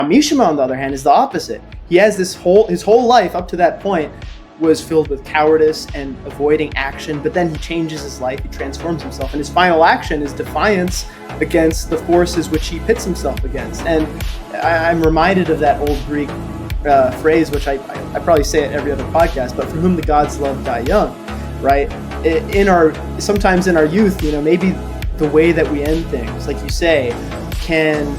Mishima, on the other hand, is the opposite. He has his whole life up to that point was filled with cowardice and avoiding action, but then he changes his life, he transforms himself, and his final action is defiance against the forces which he pits himself against. And I'm reminded of that old Greek phrase, which I probably say at every other podcast, but for whom the gods love die young, right? Sometimes in our youth, maybe the way that we end things, like you say, can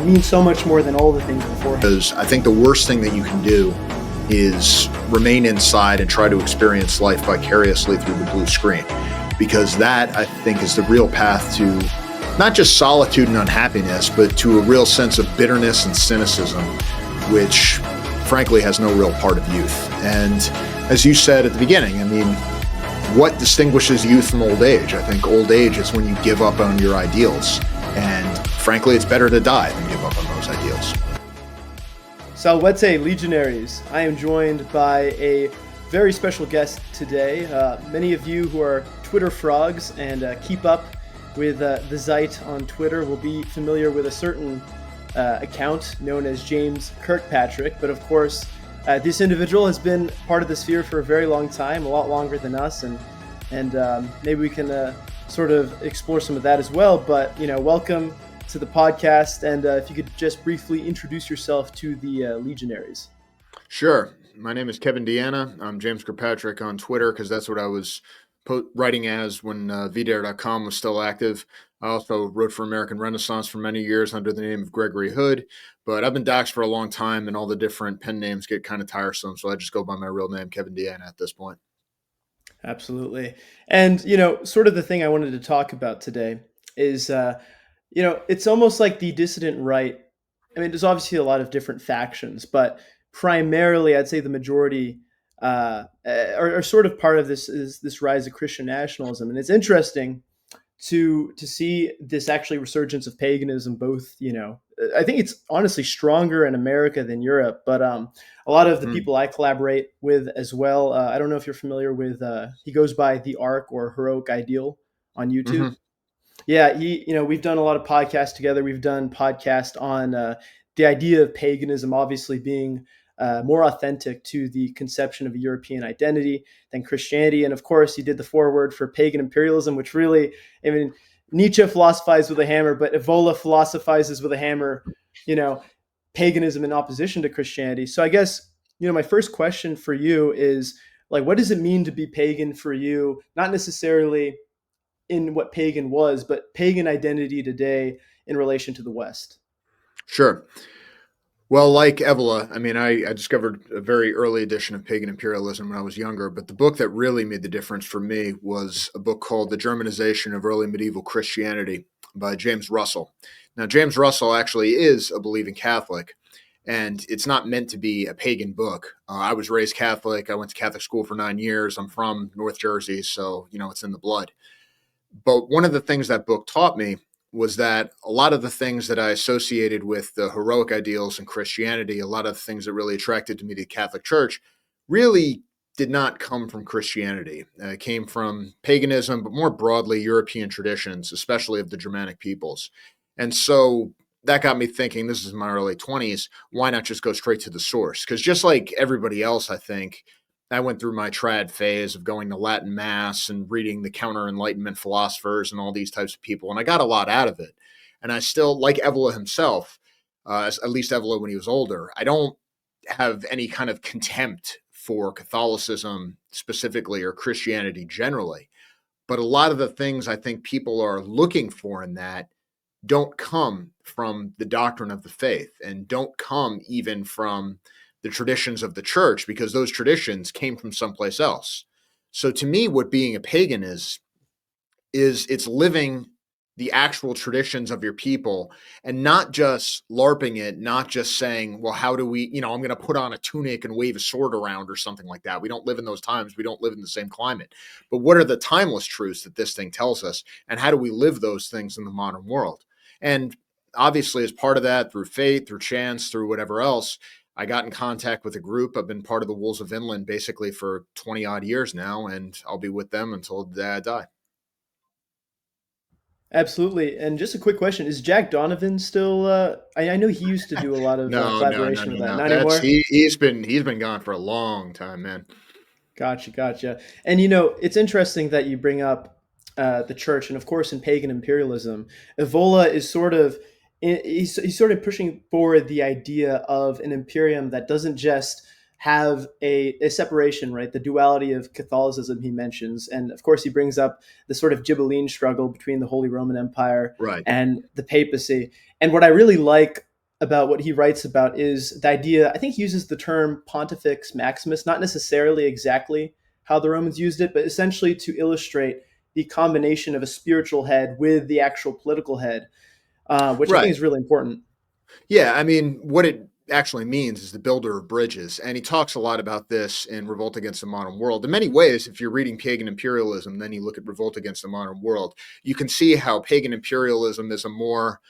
mean so much more than all the things beforehand. Because I think the worst thing that you can do is remain inside and try to experience life vicariously through the blue screen, because that, I think, is the real path to not just solitude and unhappiness, but to a real sense of bitterness and cynicism, which frankly has no real part of youth. And as you said at the beginning, I mean, what distinguishes youth from old age? I think old age is when you give up on your ideals. And frankly, it's better to die than give up on those ideals. Salvete Legionaries, I am joined by a very special guest today. Many of you who are Twitter frogs and keep up with the Zeit on Twitter will be familiar with a certain account known as James Kirkpatrick. But of course, this individual has been part of the sphere for a very long time, a lot longer than us, and maybe we can sort of explore some of that as well. But welcome to the podcast, and if you could just briefly introduce yourself to the Legionaries. Sure. My name is Kevin DeAnna. I'm James Kirkpatrick on Twitter because that's what I was writing as when VDare.com was still active. I also wrote for American Renaissance for many years under the name of Gregory Hood, but I've been doxxed for a long time, and all the different pen names get kind of tiresome, so I just go by my real name, Kevin DeAnna, at this point. Absolutely. And, sort of the thing I wanted to talk about today is, it's almost like the dissident right. I mean, there's obviously a lot of different factions, but primarily I'd say the majority are sort of part of this rise of Christian nationalism. And it's interesting to see this actually resurgence of paganism, both, I think it's honestly stronger in America than Europe, but a lot of the people I collaborate with as well, I don't know if you're familiar with, he goes by The Ark or Heroic Ideal on YouTube. Mm-hmm. Yeah, we've done a lot of podcasts together. We've done podcasts on the idea of paganism obviously being more authentic to the conception of a European identity than Christianity. And of course, he did the foreword for pagan imperialism, which really, I mean, Nietzsche philosophized with a hammer, but Evola philosophizes with a hammer, paganism in opposition to Christianity. So I guess, my first question for you is, like, what does it mean to be pagan for you? Not necessarily in what pagan was, but pagan identity today in relation to the West. Sure. Well, like Evola, I mean, I discovered a very early edition of Pagan Imperialism when I was younger, but the book that really made the difference for me was a book called The Germanization of Early Medieval Christianity by James Russell. Now, James Russell actually is a believing Catholic, and it's not meant to be a pagan book. I was raised Catholic. I went to Catholic school for 9 years. I'm from North Jersey, so, it's in the blood. But one of the things that book taught me was that a lot of the things that I associated with the heroic ideals in Christianity, a lot of the things that really attracted to me to the Catholic Church, really did not come from Christianity. It came from paganism, but more broadly, European traditions, especially of the Germanic peoples. And so that got me thinking, this is my early 20s, why not just go straight to the source? Because just like everybody else, I think, I went through my trad phase of going to Latin Mass and reading the counter-Enlightenment philosophers and all these types of people, and I got a lot out of it. And I still, like Evola himself, at least Evola when he was older, I don't have any kind of contempt for Catholicism specifically or Christianity generally. But a lot of the things I think people are looking for in that don't come from the doctrine of the faith and don't come even from the traditions of the church, because those traditions came from someplace else. So to me, what being a pagan is it's living the actual traditions of your people and not just LARPing it, not just saying, well, how do we, I'm going to put on a tunic and wave a sword around or something like that. We don't live in those times. We don't live in the same climate. But what are the timeless truths that this thing tells us? And how do we live those things in the modern world? And obviously, as part of that, through faith, through chance, through whatever else, I got in contact with a group. I've been part of the Wolves of Vinland basically for 20 odd years now, and I'll be with them until the day I die. Absolutely. And just a quick question: is Jack Donovan still? I know he used to do a lot of No, no, no, collaboration with no, that. no. Not That's anymore. he's been gone for a long time, man. Gotcha, gotcha. And it's interesting that you bring up the church, and of course, in pagan imperialism, Evola is sort of he's sort of pushing forward the idea of an imperium that doesn't just have a separation, right? The duality of Catholicism he mentions, and of course, he brings up the sort of Ghibelline struggle between the Holy Roman Empire Right. and the papacy. And what I really like about what he writes about is the idea. I think he uses the term Pontifex Maximus, not necessarily exactly how the Romans used it, but essentially to illustrate the combination of a spiritual head with the actual political head, which I think Right. is really important. Yeah, I mean, what it actually means is the builder of bridges. And he talks a lot about this in Revolt Against the Modern World. In many ways, if you're reading Pagan Imperialism, then you look at Revolt Against the Modern World, you can see how Pagan Imperialism is a more,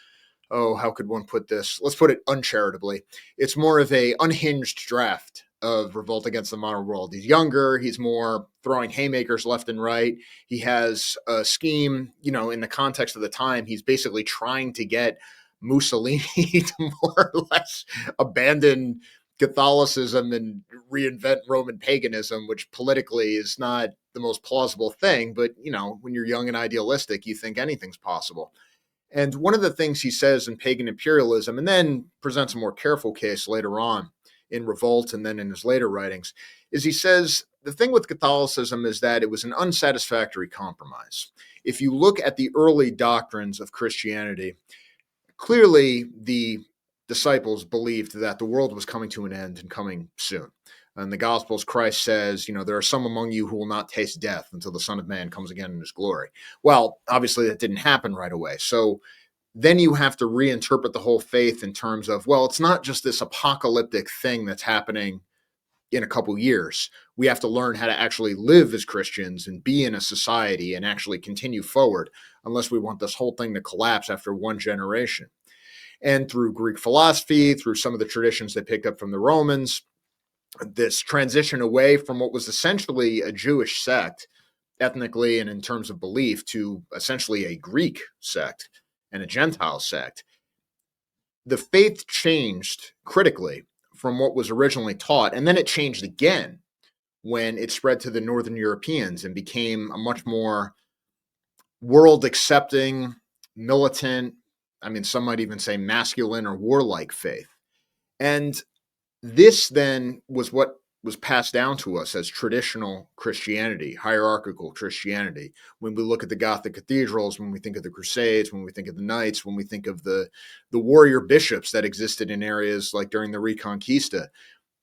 oh, how could one put this? Let's put it uncharitably. It's more of a unhinged draft of Revolt Against the Modern World. He's younger, he's more throwing haymakers left and right. He has a scheme, in the context of the time, he's basically trying to get Mussolini to more or less abandon Catholicism and reinvent Roman paganism, which politically is not the most plausible thing. But, when you're young and idealistic, you think anything's possible. And one of the things he says in Pagan Imperialism, and then presents a more careful case later on in Revolt and then in his later writings, is he says the thing with Catholicism is that it was an unsatisfactory compromise. If you look at the early doctrines of Christianity, clearly the disciples believed that the world was coming to an end and coming soon. In the Gospels, Christ says, there are some among you who will not taste death until the Son of Man comes again in his glory. Well, obviously that didn't happen right away. So then you have to reinterpret the whole faith in terms of, well, it's not just this apocalyptic thing that's happening in a couple years. We have to learn how to actually live as Christians and be in a society and actually continue forward, unless we want this whole thing to collapse after one generation. And through Greek philosophy, through some of the traditions they picked up from the Romans, this transition away from what was essentially a Jewish sect, ethnically and in terms of belief, to essentially a Greek sect and a Gentile sect. The faith changed critically from what was originally taught, and then it changed again when it spread to the Northern Europeans and became a much more world accepting, militant, I mean, some might even say masculine or warlike faith. And this then was what was passed down to us as traditional Christianity, hierarchical Christianity. When we look at the Gothic cathedrals, when we think of the Crusades, when we think of the Knights, when we think of the warrior bishops that existed in areas like during the Reconquista,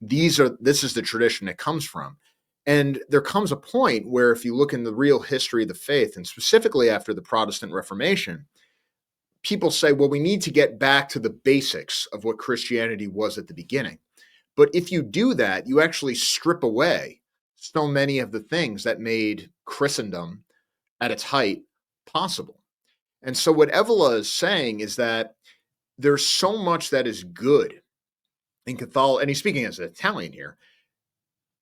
this is the tradition it comes from. And there comes a point where if you look in the real history of the faith, and specifically after the Protestant Reformation, people say, well, we need to get back to the basics of what Christianity was at the beginning. But if you do that, you actually strip away so many of the things that made Christendom at its height possible. And so what Evola is saying is that there's so much that is good in Catholic, and he's speaking as an Italian here.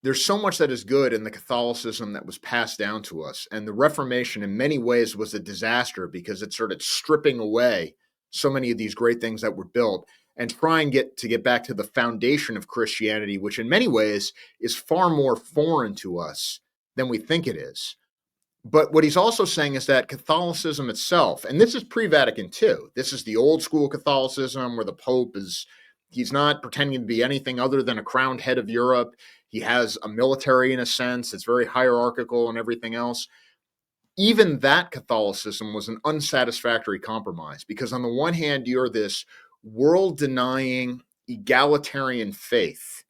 There's so much that is good in the Catholicism that was passed down to us. And the Reformation in many ways was a disaster because it started stripping away so many of these great things that were built and try and get back to the foundation of Christianity, which in many ways is far more foreign to us than we think it is. But what he's also saying is that Catholicism itself, and this is pre-Vatican II, this is the old school Catholicism where the Pope he's not pretending to be anything other than a crowned head of Europe. He has a military in a sense. It's very hierarchical and everything else. Even that Catholicism was an unsatisfactory compromise because on the one hand, you're this world-denying, egalitarian faith.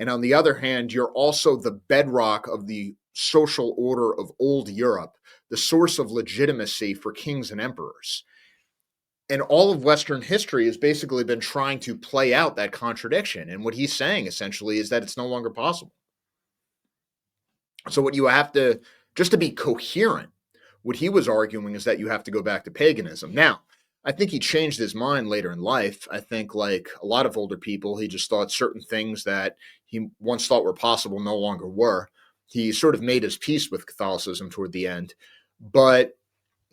And on the other hand, you're also the bedrock of the social order of old Europe, the source of legitimacy for kings and emperors. And all of Western history has basically been trying to play out that contradiction. And what he's saying essentially is that it's no longer possible. So what you have to, just to be coherent, what he was arguing is that you have to go back to paganism. Now, I think he changed his mind later in life. I think, like a lot of older people, he just thought certain things that he once thought were possible no longer were. He sort of made his peace with Catholicism toward the end. But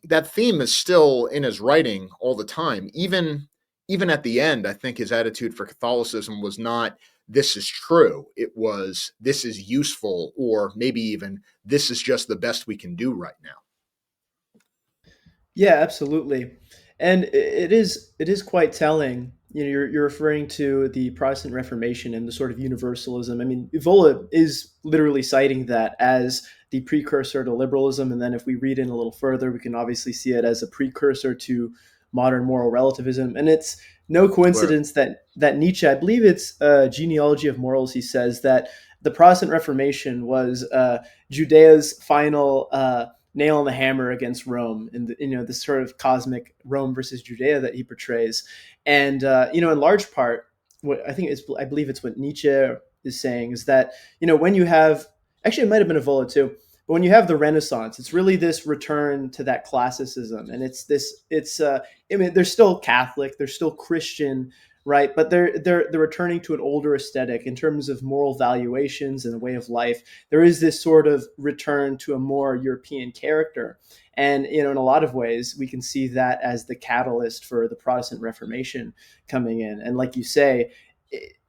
that theme is still in his writing all the time. Even at the end, I think his attitude for Catholicism was not this is true. It was this is useful, or maybe even this is just the best we can do right now. Yeah, absolutely. And it is quite telling. You're referring to the Protestant Reformation and the sort of universalism. I mean, Evola is literally citing that as the precursor to liberalism, and then if we read in a little further, we can obviously see it as a precursor to modern moral relativism. And it's no Where coincidence that Nietzsche, I believe it's Genealogy of Morals, he says that the Protestant Reformation was Judea's final nail in the hammer against Rome, and this sort of cosmic Rome versus Judea that he portrays. And in large part, what I believe it's what Nietzsche is saying is that when you have, actually it might have been Evola too, but when you have the Renaissance, it's really this return to that classicism, and I mean, they're still Catholic, they're still Christian, right? But they're returning to an older aesthetic in terms of moral valuations and a way of life. There is this sort of return to a more European character, and in a lot of ways, we can see that as the catalyst for the Protestant Reformation coming in. And like you say,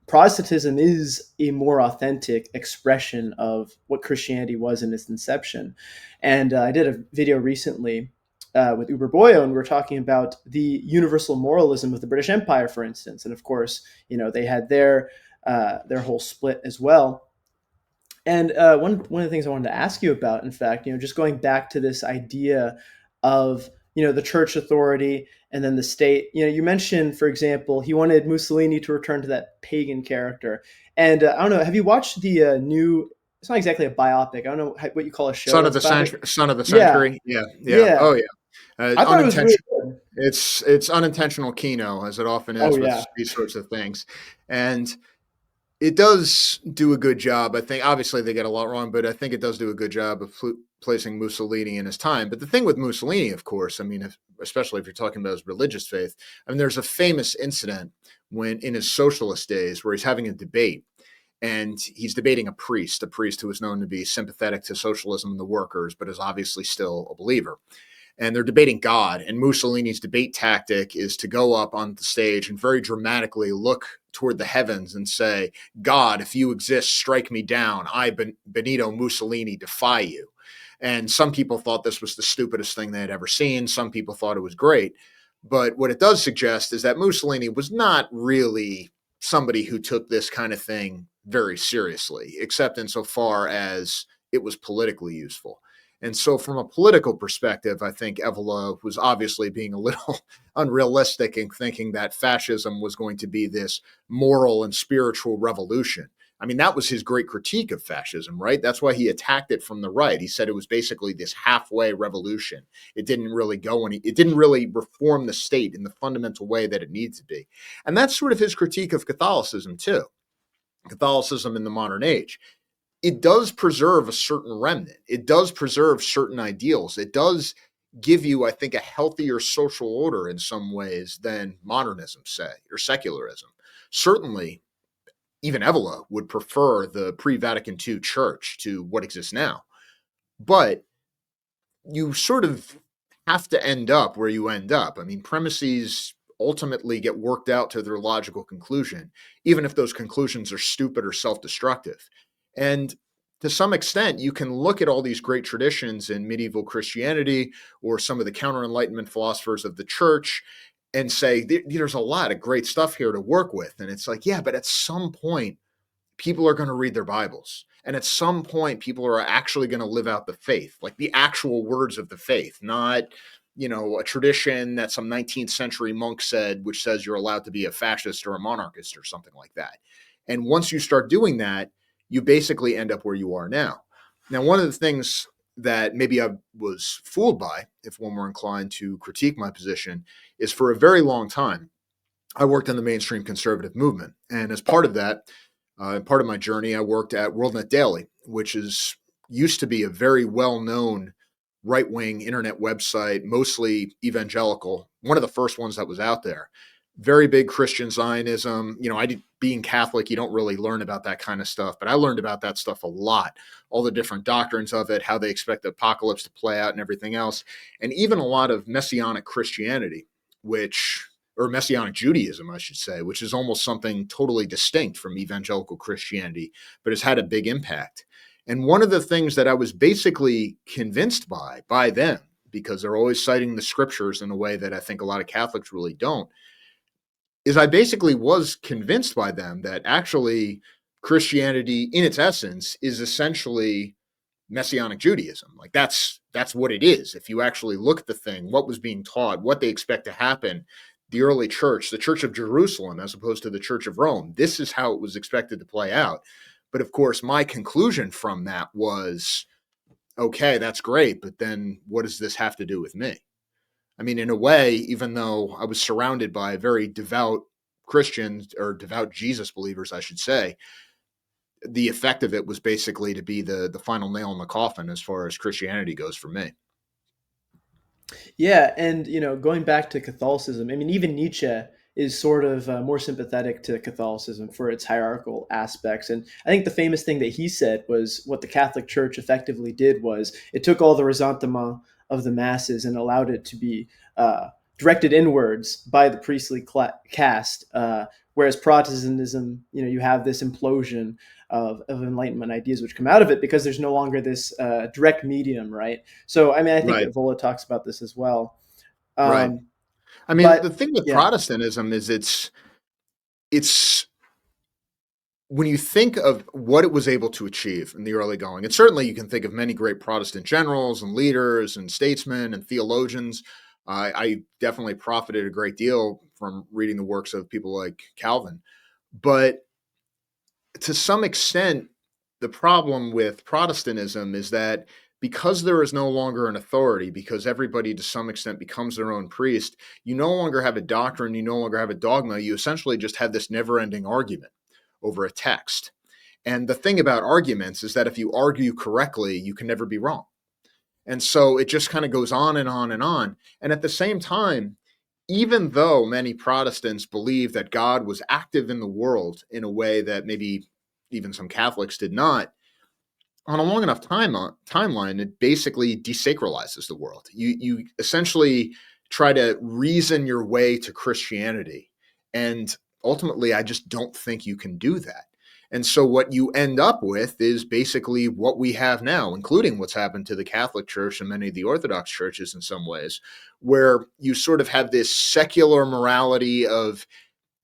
Protestantism is a more authentic expression of what Christianity was in its inception. And I did a video recently with Uber Boyo, and we were talking about the universal moralism of the British Empire, for instance. And of course, they had their whole split as well. And one of the things I wanted to ask you about, in fact, just going back to this idea of the church authority and then the state. You mentioned, for example, he wanted Mussolini to return to that pagan character. And I don't know, have you watched the new? It's not exactly a biopic. I don't know what you call a show son of that's the about it. century, son of the Yeah, century. Yeah, yeah. yeah. Oh yeah. I thought it was really Unintentional. good. It's unintentional kino, as it often Oh is with yeah, these sorts of things, and it does do a good job. I think obviously they get a lot wrong, but I think it does do a good job of placing Mussolini in his time. But the thing with Mussolini, of course, I mean, especially if you're talking about his religious faith, I mean, there's a famous incident when in his socialist days where he's having a debate and he's debating a priest who is known to be sympathetic to socialism and the workers, but is obviously still a believer, and they're debating God. And Mussolini's debate tactic is to go up on the stage and very dramatically look toward the heavens and say, God, if you exist, strike me down. I, Benito Mussolini, defy you. And some people thought this was the stupidest thing they had ever seen. Some people thought it was great. But what it does suggest is that Mussolini was not really somebody who took this kind of thing very seriously, except insofar as it was politically useful. And so, from a political perspective, I think Evola was obviously being a little unrealistic in thinking that fascism was going to be this moral and spiritual revolution. I mean, that was his great critique of fascism, right? That's why he attacked it from the right. He said it was basically this halfway revolution. It didn't really it didn't really reform the state in the fundamental way that it needs to be. And that's sort of his critique of Catholicism, too. Catholicism in the modern age, it does preserve a certain remnant. It does preserve certain ideals. It does give you, I think, a healthier social order in some ways than modernism, say, or secularism. Certainly, even Evola would prefer the pre-Vatican II church to what exists now. But you sort of have to end up where you end up. I mean, premises ultimately get worked out to their logical conclusion, even if those conclusions are stupid or self-destructive. And to some extent, you can look at all these great traditions in medieval Christianity or some of the counter Enlightenment philosophers of the church and say, there's a lot of great stuff here to work with. And it's like, yeah, but at some point, people are going to read their Bibles. And at some point, people are actually going to live out the faith, like the actual words of the faith, not, a tradition that some 19th century monk said, which says you're allowed to be a fascist or a monarchist or something like that. And once you start doing that, you basically end up where you are now. Now, one of the things that maybe I was fooled by, if one were inclined to critique my position, is for a very long time, I worked in the mainstream conservative movement. And as part of that, part of my journey, I worked at WorldNet Daily, which used to be a very well-known right-wing internet website, mostly evangelical, one of the first ones that was out there, very big Christian Zionism. Being Catholic, you don't really learn about that kind of stuff, but I learned about that stuff a lot. All the different doctrines of it, how they expect the apocalypse to play out, and everything else, and even a lot of Messianic Christianity, or Messianic Judaism, I should say, which is almost something totally distinct from evangelical Christianity, but has had a big impact. And one of the things that I was basically convinced by them, because they're always citing the scriptures in a way that I think a lot of Catholics really don't, is I basically was convinced by them that actually Christianity in its essence is essentially Messianic Judaism. Like that's what it is. If you actually look at the thing, what was being taught, what they expect to happen, the early church, the Church of Jerusalem as opposed to the Church of Rome, this is how it was expected to play out. But of course, my conclusion from that was, okay, that's great, but then what does this have to do with me? I mean, in a way, even though I was surrounded by very devout Christians, or devout Jesus believers, I should say, the effect of it was basically to be the final nail in the coffin as far as Christianity goes for me. Yeah, and going back to Catholicism, I mean, even Nietzsche is sort of more sympathetic to Catholicism for its hierarchical aspects. And I think the famous thing that he said was what the Catholic Church effectively did was it took all the ressentiment of the masses and allowed it to be directed inwards by the priestly caste. Whereas Protestantism, you have this implosion of Enlightenment ideas which come out of it because there's no longer this direct medium, right? So, I mean, I think Right, Evola talks about this as well. right. Um, I mean, the but thing with yeah, Protestantism is it's when you think of what it was able to achieve in the early going, and certainly you can think of many great Protestant generals and leaders and statesmen and theologians. I definitely profited a great deal from reading the works of people like Calvin. But to some extent, the problem with Protestantism is that because there is no longer an authority, because everybody to some extent becomes their own priest, you no longer have a doctrine, you no longer have a dogma. You essentially just have this never ending argument over a text. And the thing about arguments is that if you argue correctly, you can never be wrong. And so it just kind of goes on and on and on. And at the same time, even though many Protestants believe that God was active in the world in a way that maybe even some Catholics did not, on a long enough timeline, it basically desacralizes the world. You essentially try to reason your way to Christianity, and ultimately, I just don't think you can do that. And so, what you end up with is basically what we have now, including what's happened to the Catholic Church and many of the Orthodox churches in some ways, where you sort of have this secular morality of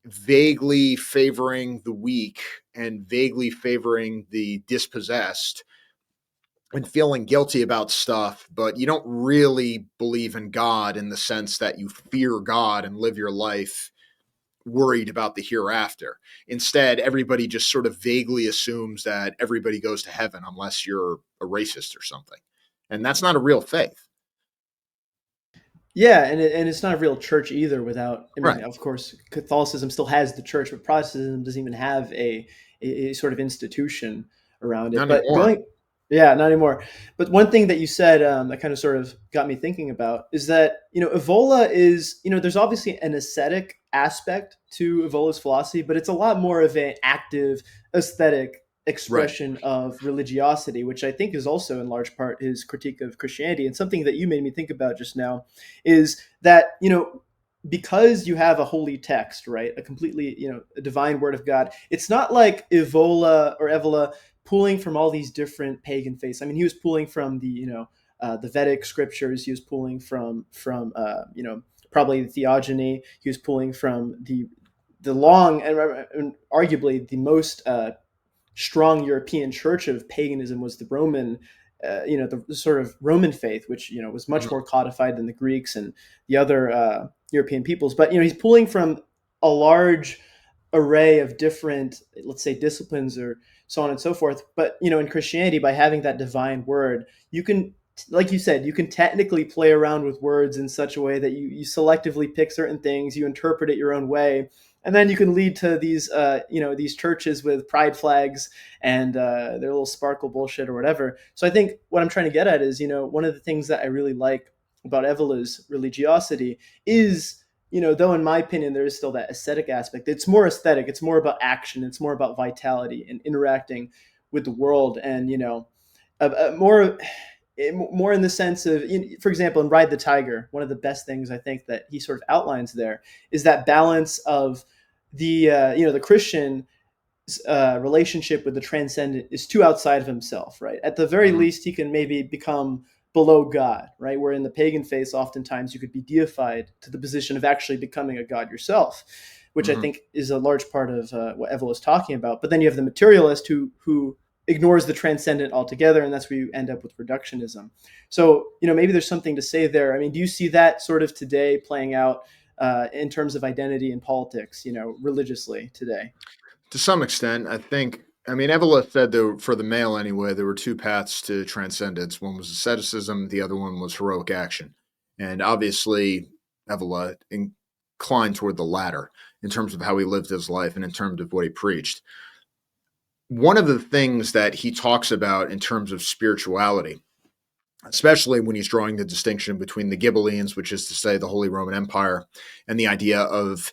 vaguely favoring the weak and vaguely favoring the dispossessed and feeling guilty about stuff, but you don't really believe in God in the sense that you fear God and live your life worried about the hereafter. Instead, everybody just sort of vaguely assumes that everybody goes to heaven unless you're a racist or something. And that's not a real faith. yeah, and it's not a real church either. Without, I mean, Right. of course, Catholicism still has the church, but Protestantism doesn't even have a sort of institution around it. Not But anymore. yeah, not anymore. But one thing that you said that kind of sort of got me thinking about is that Evola is there's obviously an ascetic aspect to Evola's philosophy, but it's a lot more of an active aesthetic Right. expression of religiosity, which I think is also in large part his critique of Christianity. And something that you made me think about just now is that because you have a holy text, right, a completely a divine word of God, it's not like Evola pulling from all these different pagan faiths. I mean, he was pulling from the Vedic scriptures. He was pulling from probably the theogony. He was pulling from the long and arguably the most strong European church of paganism was the Roman, the sort of Roman faith, which was much more codified than the Greeks and the other European peoples. But he's pulling from a large array of different, let's say, disciplines or so on and so forth. But in Christianity, by having that divine word, you can, like you said, you can technically play around with words in such a way that you selectively pick certain things, you interpret it your own way, and then you can lead to these churches with pride flags and their little sparkle bullshit or whatever. So I think what I'm trying to get at is one of the things that I really like about Evola's religiosity is though in my opinion there is still that ascetic aspect. It's more aesthetic. It's more about action. It's more about vitality and interacting with the world, and more in the sense of, for example, in Ride the Tiger, one of the best things I think that he sort of outlines there is that balance of the Christian relationship with the transcendent is too outside of himself, right? At the very Mhm. least, he can maybe become below God, right? Where in the pagan faith, oftentimes you could be deified to the position of actually becoming a god yourself, which I Mhm. think is a large part of what Evola is talking about. But then you have the materialist who ignores the transcendent altogether, and that's where you end up with reductionism. So, maybe there's something to say there. I mean, do you see that sort of today playing out in terms of identity and politics, religiously today? To some extent, I think. I mean, Evola said there, for the male anyway, there were two paths to transcendence. One was asceticism, the other one was heroic action. And obviously, Evola inclined toward the latter in terms of how he lived his life and in terms of what he preached. One of the things that he talks about in terms of spirituality, especially when he's drawing the distinction between the Ghibellines, which is to say the Holy Roman Empire, and the idea of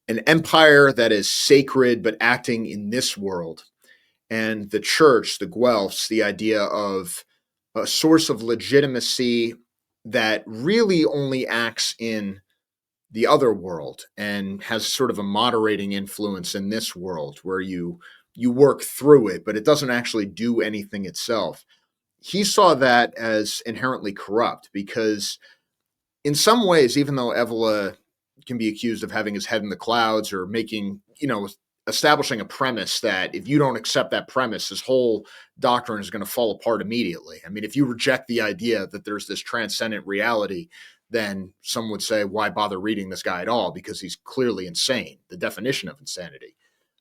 an empire that is sacred but acting in this world, and the church, the Guelphs, the idea of a source of legitimacy that really only acts in the other world and has sort of a moderating influence in this world where you work through it, but it doesn't actually do anything itself. He saw that as inherently corrupt because in some ways, even though Evola can be accused of having his head in the clouds or making, establishing a premise that if you don't accept that premise, his whole doctrine is going to fall apart immediately. I mean, if you reject the idea that there's this transcendent reality, then some would say, why bother reading this guy at all? Because he's clearly insane, the definition of insanity.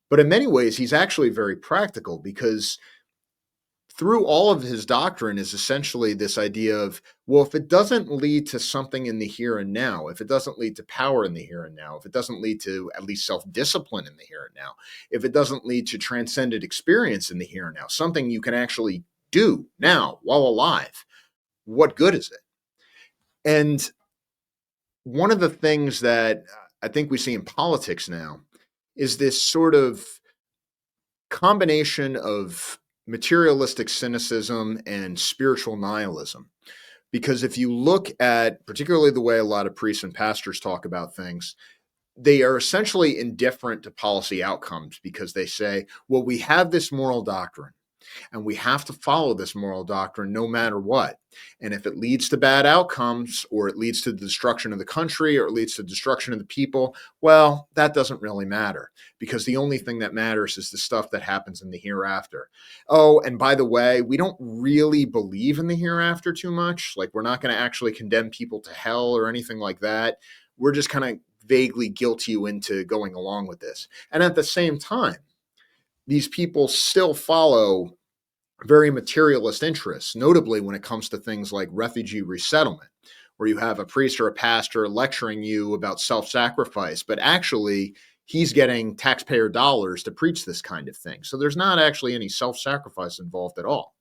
But in many ways, he's actually very practical because through all of his doctrine is essentially this idea of, well, if it doesn't lead to something in the here and now, if it doesn't lead to power in the here and now, if it doesn't lead to at least self-discipline in the here and now, if it doesn't lead to transcendent experience in the here and now, something you can actually do now while alive, what good is it? And one of the things that I think we see in politics now is this sort of combination of materialistic cynicism and spiritual nihilism. Because if you look at particularly the way a lot of priests and pastors talk about things, they are essentially indifferent to policy outcomes because they say, well, we have this moral doctrine and we have to follow this moral doctrine no matter what. And if it leads to bad outcomes, or it leads to the destruction of the country, or it leads to destruction of the people, well, that doesn't really matter because the only thing that matters is the stuff that happens in the hereafter. Oh, and by the way, we don't really believe in the hereafter too much. Like, we're not going to actually condemn people to hell or anything like that. We're just kind of vaguely guilt you into going along with this. And at the same time, these people still follow very materialist interests, notably when it comes to things like refugee resettlement, where you have a priest or a pastor lecturing you about self sacrifice, but actually he's getting taxpayer dollars to preach this kind of thing. So there's not actually any self sacrifice involved at all.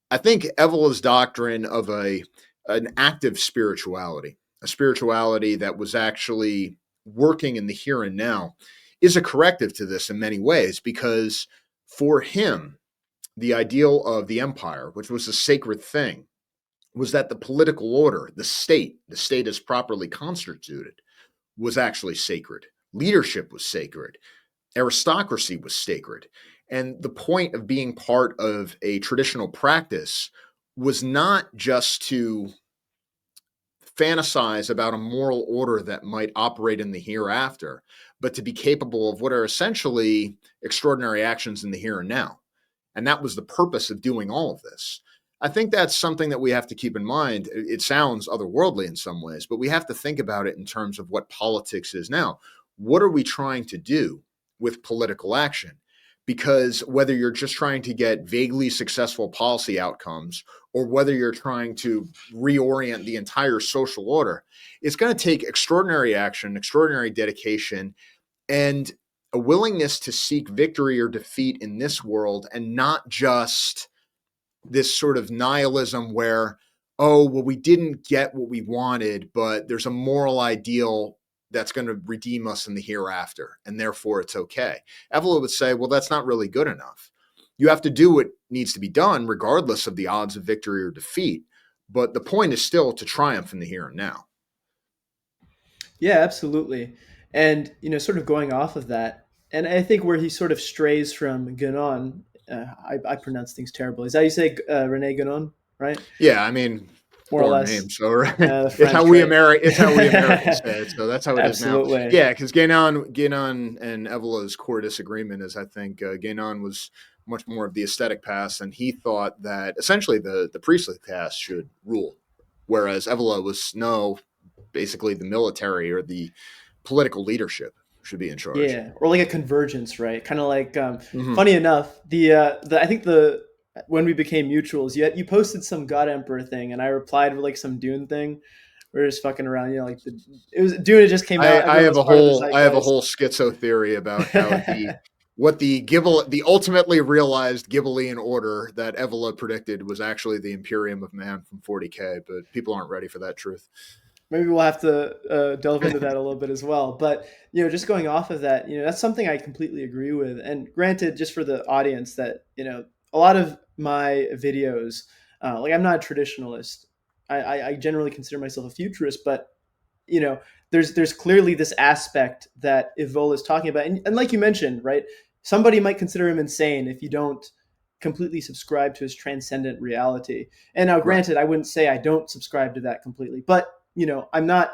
I think Evola's doctrine of an active spirituality, a spirituality that was actually working in the here and now, is a corrective to this in many ways because for him, the ideal of the empire, which was a sacred thing, was that the political order, the state as properly constituted, was actually sacred. Leadership was sacred. Aristocracy was sacred. And the point of being part of a traditional practice was not just to fantasize about a moral order that might operate in the hereafter, but to be capable of what are essentially extraordinary actions in the here and now. And that was the purpose of doing all of this. I think that's something that we have to keep in mind. It sounds otherworldly in some ways, but we have to think about it in terms of what politics is now. What are we trying to do with political action? Because whether you're just trying to get vaguely successful policy outcomes or whether you're trying to reorient the entire social order, it's going to take extraordinary action, extraordinary dedication, and a willingness to seek victory or defeat in this world and not just this sort of nihilism where, oh, well, we didn't get what we wanted, but there's a moral ideal that's going to redeem us in the hereafter, and therefore it's okay. Evola would say, well, that's not really good enough. You have to do what needs to be done, regardless of the odds of victory or defeat. But the point is still to triumph in the here and now. Yeah, absolutely. And sort of going off of that, and I think where he sort of strays from Guénon, I pronounce things terribly. Is that how you say René Guénon, right? Yeah, I mean, More or foreign less, name. So right? the French, right? It's how we Americans say it. So that's how it is now. Absolutely. Yeah, because Guénon and Evola's core disagreement is, I think, Guénon was much more of the aesthetic past, and he thought that essentially the priestly caste should rule, whereas Evola was no, basically the military or the political leadership should be in charge. Yeah, or like a convergence, right? Kind of like, Mm-hmm. funny enough, the I think the when we became mutuals, you posted some God Emperor thing, and I replied with like some Dune thing. We are just fucking around, like it was Dune. It just came out. I Everyone have was a part of the whole zeitgeist. schizo theory about how the ultimately realized Ghibelline order that Evola predicted was actually the Imperium of Man from 40K, but people aren't ready for that truth. Maybe we'll have to delve into that a little bit as well. But just going off of that, that's something I completely agree with. And granted, just for the audience, that a lot of my videos, like I'm not a traditionalist. I generally consider myself a futurist, but you know, there's clearly this aspect that Evola is talking about, and like you mentioned, right? Somebody might consider him insane if you don't completely subscribe to his transcendent reality. And now, Right. granted, I wouldn't say I don't subscribe to that completely, but I'm not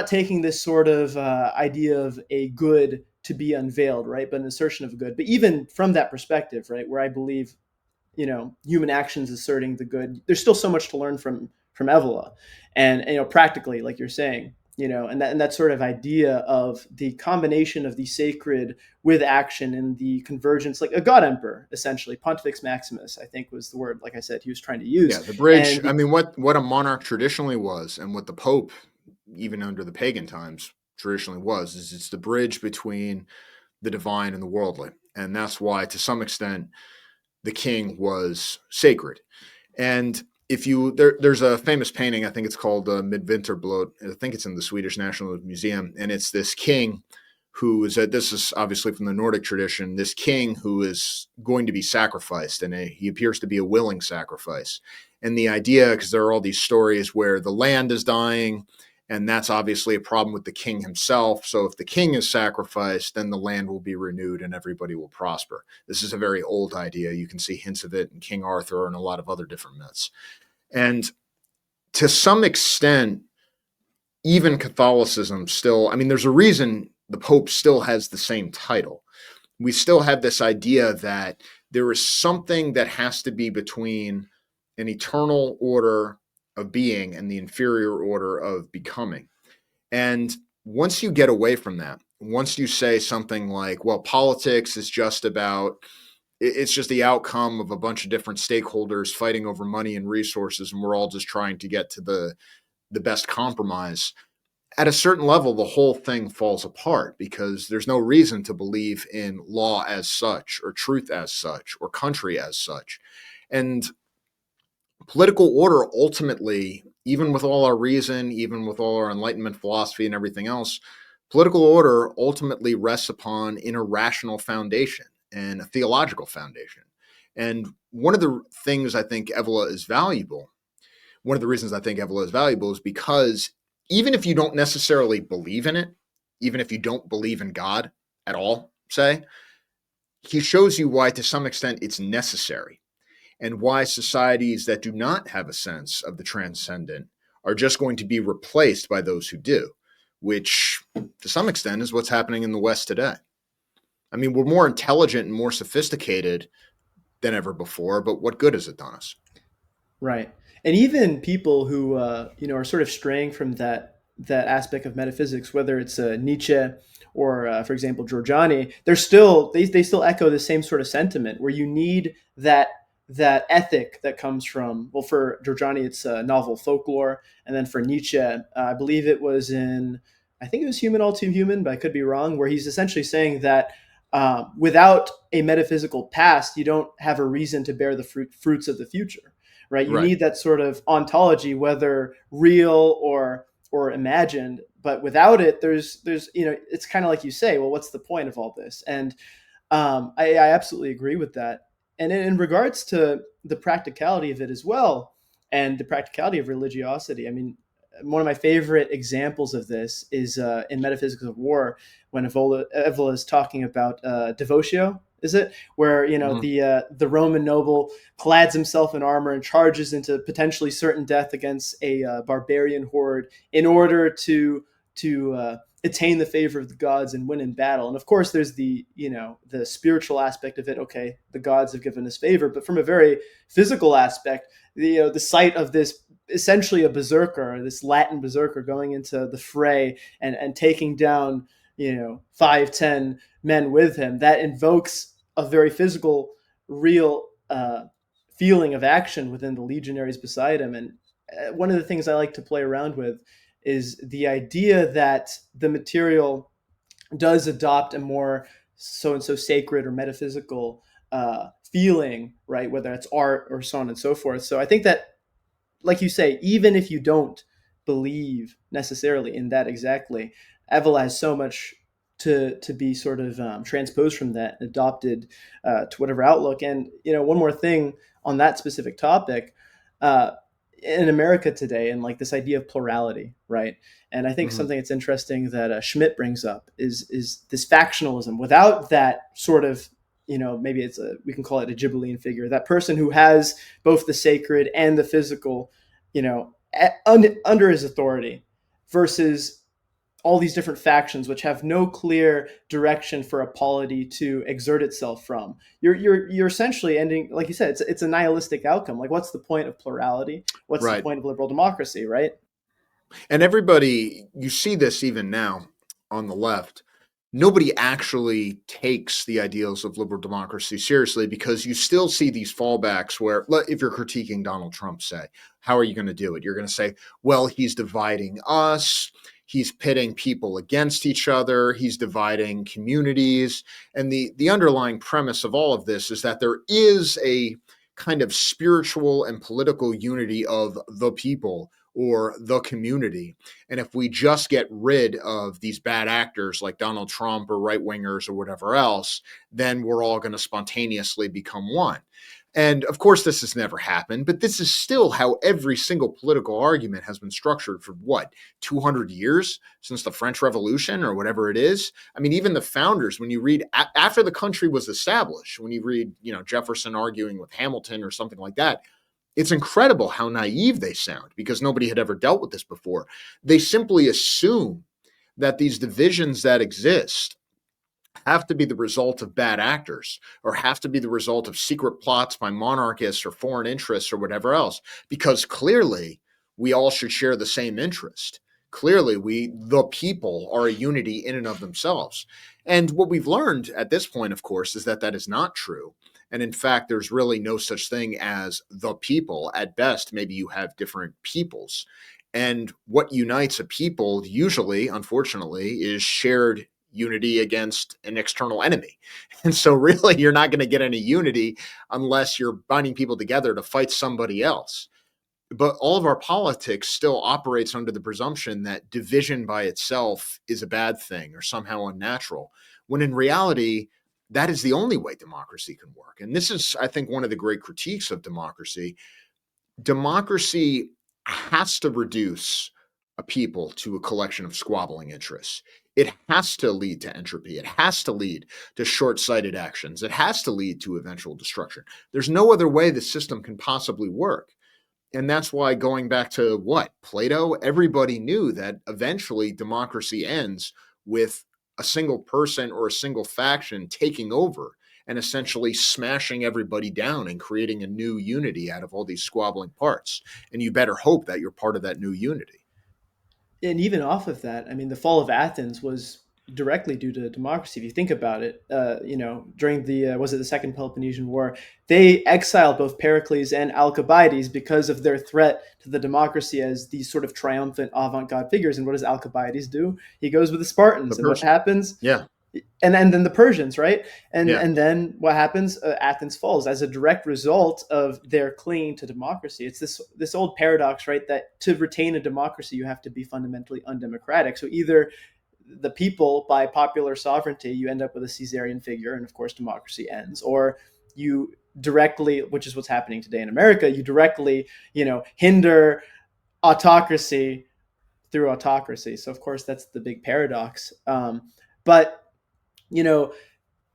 taking this sort of idea of a good to be unveiled, right? But an assertion of a good. But even from that perspective, right, where I believe human actions asserting the good, there's still so much to learn from Evola, and practically, like you're saying, and that sort of idea of the combination of the sacred with action and the convergence, like a god emperor, essentially Pontifex Maximus, I think was the word, like I said, he was trying to use. Yeah, the bridge. And I the mean, what a monarch traditionally was, and what the Pope, even under the pagan times, traditionally was, is it's the bridge between the divine and the worldly, and that's why, to some extent, the king was sacred. And if you there's a famous painting, I think it's called Midvinterblot. I think it's in the Swedish National Museum, and it's this king who is this is obviously from the Nordic tradition. This king who is going to be sacrificed, and he appears to be a willing sacrifice. And the idea, because there are all these stories where the land is dying, and that's obviously a problem with the king himself. So if the king is sacrificed, then the land will be renewed and everybody will prosper. This is a very old idea. You can see hints of it in King Arthur and a lot of other different myths. And to some extent, even Catholicism still, I mean, there's a reason the Pope still has the same title. We still have this idea that there is something that has to be between an eternal order of being and the inferior order of becoming. And once you get away from that, once you say something like, well, politics is just about, it's just the outcome of a bunch of different stakeholders fighting over money and resources, and we're all just trying to get to the best compromise. At a certain level, the whole thing falls apart because there's no reason to believe in law as such, or truth as such, or country as such. And political order ultimately, even with all our reason, even with all our Enlightenment philosophy and everything else, political order ultimately rests upon an irrational foundation and a theological foundation. And one of the things I think Evola is valuable, one of the reasons I think Evola is valuable is because even if you don't necessarily believe in it, even if you don't believe in God at all, say, he shows you why to some extent it's necessary, and why societies that do not have a sense of the transcendent are just going to be replaced by those who do, which to some extent is what's happening in the West today. I mean, we're more intelligent and more sophisticated than ever before, but what good has it done us? Right. And even people who are sort of straying from that aspect of metaphysics, whether it's Nietzsche or, for example, Giorgiani, they still echo the same sort of sentiment where you need that ethic that comes from, well, for Giorgiani it's novel folklore, and then for Nietzsche, I believe it was in, I think it was Human All Too Human, but I could be wrong, where he's essentially saying that without a metaphysical past, you don't have a reason to bear the fruits of the future. right? You Right. need that sort of ontology, whether real or imagined. But without it, there's it's kind of like you say, well, what's the point of all this? And I absolutely agree with that. And in regards to the practicality of it as well, and the practicality of religiosity, I mean, one of my favorite examples of this is in Metaphysics of War, when Evola is talking about devotio. Is it where Mhm. the Roman noble clads himself in armor and charges into potentially certain death against a barbarian horde in order to attain the favor of the gods and win in battle. And of course, there's the spiritual aspect of it. Okay, the gods have given us favor, but from a very physical aspect, the sight of this essentially a berserker, this Latin berserker going into the fray and taking down 5-10 men with him, that invokes a very physical, real feeling of action within the legionaries beside him. And one of the things I like to play around with is the idea that the material does adopt a more so and so sacred or metaphysical feeling, right? Whether it's art or so on and so forth. So I think that, like you say, even if you don't believe necessarily in that exactly, Evola has so much to be sort of transposed from that, adopted to whatever outlook. And one more thing on that specific topic. Uh, in America today, and like this idea of plurality, right? And I think Mhm. something that's interesting that Schmidt brings up is this factionalism. Without that sort of, maybe we can call it a Ghibelline figure, that person who has both the sacred and the physical, under his authority, versus all these different factions which have no clear direction for a polity to exert itself from. You're essentially ending, like you said, it's a nihilistic outcome. Like, what's the point of plurality? What's the Right. point of liberal democracy, right? And everybody, you see this even now on the left. Nobody actually takes the ideals of liberal democracy seriously because you still see these fallbacks where, if you're critiquing Donald Trump, say, how are you going to do it? You're going to say, well, he's dividing us. He's pitting people against each other. He's dividing communities. And the underlying premise of all of this is that there is a kind of spiritual and political unity of the people or the community. And if we just get rid of these bad actors like Donald Trump or right wingers or whatever else, then we're all going to spontaneously become one. And of course, this has never happened, but this is still how every single political argument has been structured for what, 200 years since the French Revolution or whatever it is? I mean, even the founders, when you read after the country was established, when you read, Jefferson arguing with Hamilton or something like that, it's incredible how naive they sound because nobody had ever dealt with this before. They simply assume that these divisions that exist have to be the result of bad actors or have to be the result of secret plots by monarchists or foreign interests or whatever else, because clearly we all should share the same interest. Clearly, the people, are a unity in and of themselves. And what we've learned at this point, of course, is that that is not true. And in fact, there's really no such thing as the people. At best, maybe you have different peoples. And what unites a people, usually, unfortunately, is shared unity against an external enemy. And so, really, you're not going to get any unity unless you're binding people together to fight somebody else. But all of our politics still operates under the presumption that division by itself is a bad thing or somehow unnatural, when in reality, that is the only way democracy can work. And this is, I think, one of the great critiques of democracy. Democracy has to reduce a people to a collection of squabbling interests. It has to lead to entropy. It has to lead to short sighted actions. It has to lead to eventual destruction. There's no other way the system can possibly work. And that's why, going back to what? Plato, everybody knew that eventually democracy ends with a single person or a single faction taking over and essentially smashing everybody down and creating a new unity out of all these squabbling parts. And you better hope that you're part of that new unity. And even off of that, I mean, the fall of Athens was directly due to democracy. If you think about it, during the was it the Second Peloponnesian War, they exiled both Pericles and Alcibiades because of their threat to the democracy as these sort of triumphant avant-garde figures. And what does Alcibiades do? He goes with the The Spartans, and what person. happens? Yeah. and then the Persians, right? And Yeah. and then what happens? Athens falls as a direct result of their clinging to democracy. It's this old paradox, right? That to retain a democracy, you have to be fundamentally undemocratic. So either the people, by popular sovereignty, you end up with a Caesarian figure, and of course democracy ends, or you directly, which is what's happening today in America, you directly, hinder autocracy through autocracy. So of course that's the big paradox. But you know,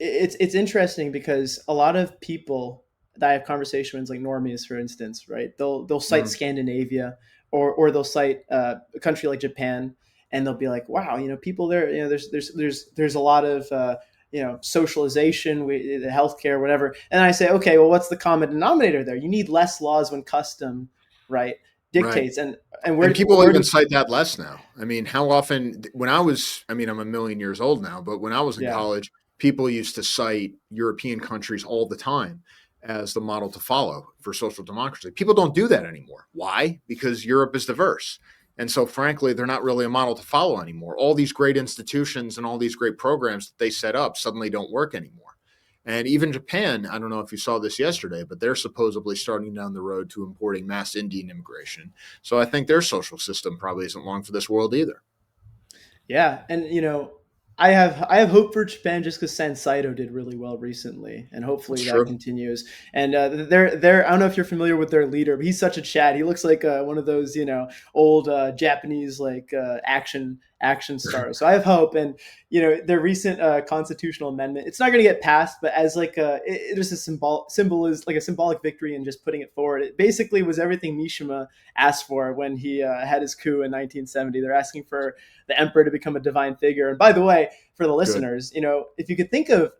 it's interesting because a lot of people that I have conversations with, like normies, for instance, right? They'll cite Mm. Scandinavia, or they'll cite a country like Japan, and they'll be like, wow, people there, there's a lot of socialization, the healthcare, whatever. And I say, okay, well, what's the common denominator there? You need less laws when custom, right, Right. dictates, and And where people where even do cite that less now. I mean, how often, I mean, I'm a million years old now, but when I was in yeah. college, people used to cite European countries all the time as the model to follow for social democracy. People don't do that anymore. Why? Because Europe is diverse. And so, frankly, they're not really a model to follow anymore. All these great institutions and all these great programs that they set up suddenly don't work anymore. And even Japan, I don't know if you saw this yesterday, but they're supposedly starting down the road to importing mass Indian immigration. So I think their social system probably isn't long for this world either. Yeah, and I have hope for Japan just because San Saito did really well recently, and That's hopefully that true. continues. And they're I don't know if you're familiar with their leader, but he's such a Chad. He looks like one of those old Japanese like action stars. So I have hope, and their recent constitutional amendment. It's not going to get passed, but as like it is a symbol is like a symbolic victory in just putting it forward. It basically was everything Mishima asked for when he had his coup in 1970. They're asking for the emperor to become a divine figure. And by the way, for the Good. listeners, if you could think of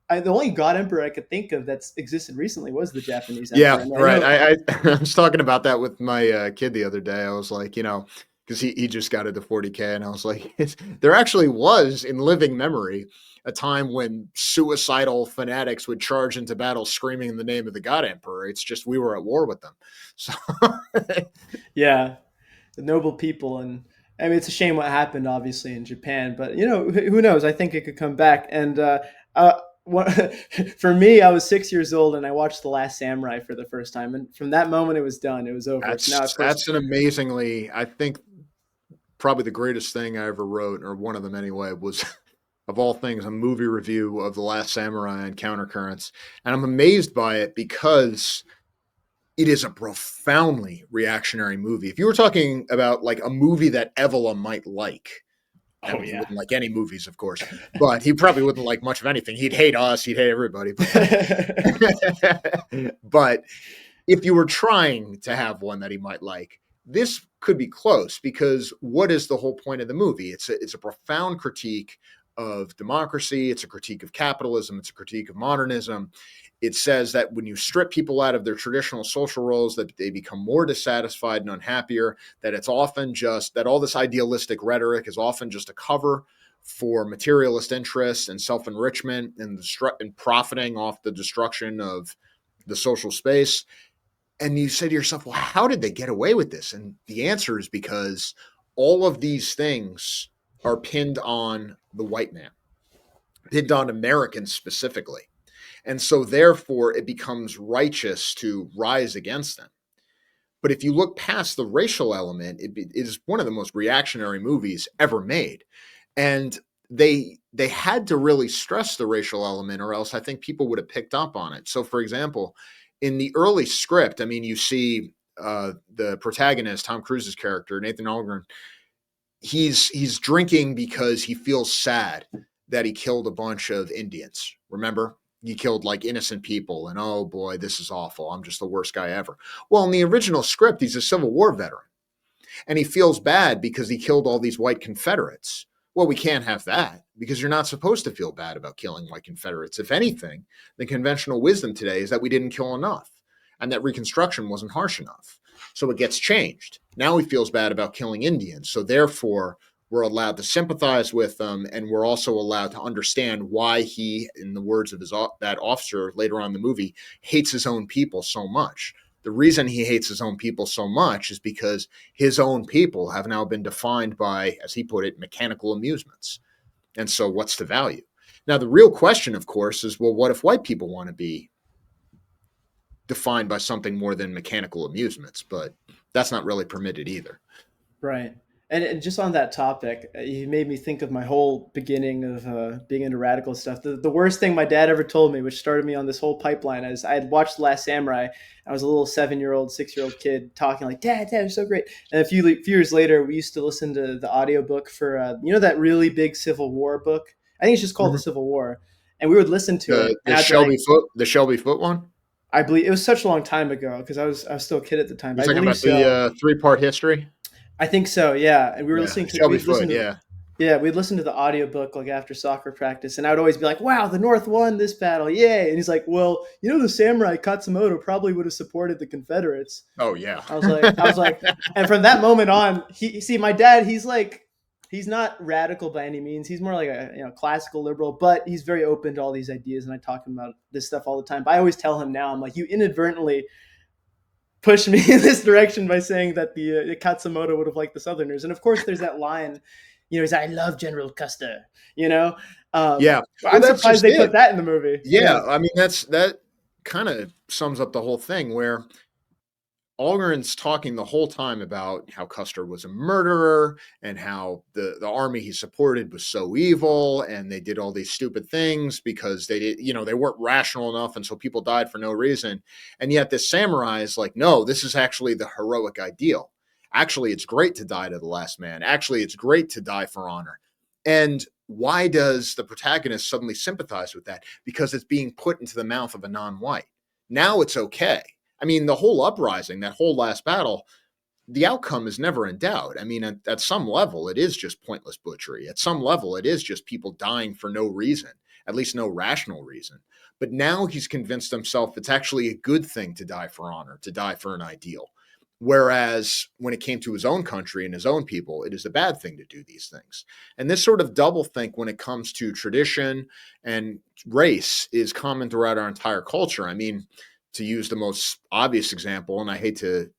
the only god emperor I could think of that's existed recently was the Japanese emperor. Yeah, And I right. know, I was talking about that with my kid the other day. I was like, because he just got into 40K, and I was like, there actually was in living memory a time when suicidal fanatics would charge into battle screaming in the name of the God Emperor. It's just we were at war with them. So yeah, the noble people. And I mean, it's a shame what happened, obviously, in Japan, but who knows? I think it could come back. And what, for me, I was 6 years old and I watched The Last Samurai for the first time. And from that moment, it was done. It was over. So now, of course, that's an amazingly, I think, probably the greatest thing I ever wrote, or one of them anyway, was of all things, a movie review of The Last Samurai and Countercurrents. And I'm amazed by it because it is a profoundly reactionary movie. If you were talking about like a movie that Evola might like, I oh mean, he yeah. wouldn't like any movies, of course, but he probably wouldn't like much of anything. He'd hate us, he'd hate everybody. But if you were trying to have one that he might like, this could be close because what is the whole point of the movie? It's a profound critique of democracy. It's a critique of capitalism. It's a critique of modernism. It says that when you strip people out of their traditional social roles, that they become more dissatisfied and unhappier. That it's often just that all this idealistic rhetoric is often just a cover for materialist interests and self enrichment and profiting off the destruction of the social space. And you say to yourself, well, how did they get away with this? And the answer is because all of these things are pinned on the white man, pinned on Americans specifically. And so, therefore, it becomes righteous to rise against them. But if you look past the racial element, it is one of the most reactionary movies ever made. And they had to really stress the racial element, or else I think people would have picked up on it. So, for example, in the early script, I mean, you see the protagonist, Tom Cruise's character, Nathan Algren, he's drinking because he feels sad that he killed a bunch of Indians. Remember? He killed like innocent people, and oh boy, this is awful. I'm just the worst guy ever. Well, in the original script, he's a Civil War veteran and he feels bad because he killed all these white Confederates. Well, we can't have that because you're not supposed to feel bad about killing white Confederates. If anything, the conventional wisdom today is that we didn't kill enough and that Reconstruction wasn't harsh enough. So it gets changed. Now he feels bad about killing Indians. So therefore, we're allowed to sympathize with them, and we're also allowed to understand why he, in the words of that officer later on in the movie, hates his own people so much. The reason he hates his own people so much is because his own people have now been defined by, as he put it, mechanical amusements. And so, what's the value? Now, the real question, of course, is, well, what if white people want to be defined by something more than mechanical amusements? But that's not really permitted either. Right. And just on that topic, you made me think of my whole beginning of being into radical stuff. The worst thing my dad ever told me, which started me on this whole pipeline, is I had watched The Last Samurai. I was a little 7-year-old, 6-year-old kid talking like, Dad, it's so great. And few years later, we used to listen to the audiobook for, that really big Civil War book? I think it's just called The Mhm. Civil War. And we would listen to it. And I'd be like, The Shelby Foot one. I believe it was such a long time ago because I was still a kid at the time. You're But I talking believe about so. the 3-part history. I think so, yeah. And Yeah, Shelby we'd Foot. listen to Yeah. yeah, we'd listen to the audiobook like after soccer practice, and I would always be like, "Wow, the North won this battle, yay!" And he's like, "Well, the samurai Katsumoto probably would have supported the Confederates." Oh yeah. I was like, and from that moment on, my dad, he's not radical by any means. He's more like a classical liberal, but he's very open to all these ideas, and I talk to him about this stuff all the time. But I always tell him now, I'm like, you inadvertently pushed me in this direction by saying that the Katsumoto would have liked the Southerners. And of course, there's that line, he's like, I love General Custer, you know? Yeah. Well, I'm that's surprised just they it. put that in the movie. Yeah. Yeah. I mean, that kind of sums up the whole thing, where Algren's talking the whole time about how Custer was a murderer and how the army he supported was so evil, and they did all these stupid things because they weren't rational enough, and so people died for no reason. And yet this samurai is like, no, this is actually the heroic ideal. Actually, it's great to die to the last man. Actually, it's great to die for honor. And why does the protagonist suddenly sympathize with that? Because it's being put into the mouth of a non-white. Now it's okay. I mean, the whole uprising, that whole last battle, the outcome is never in doubt. I mean, at some level, it is just pointless butchery. At some level, it is just people dying for no reason, at least no rational reason. But now he's convinced himself it's actually a good thing to die for honor, to die for an ideal. Whereas when it came to his own country and his own people, it is a bad thing to do these things. And this sort of doublethink when it comes to tradition and race is common throughout our entire culture. I mean, to use the most obvious example, and I hate to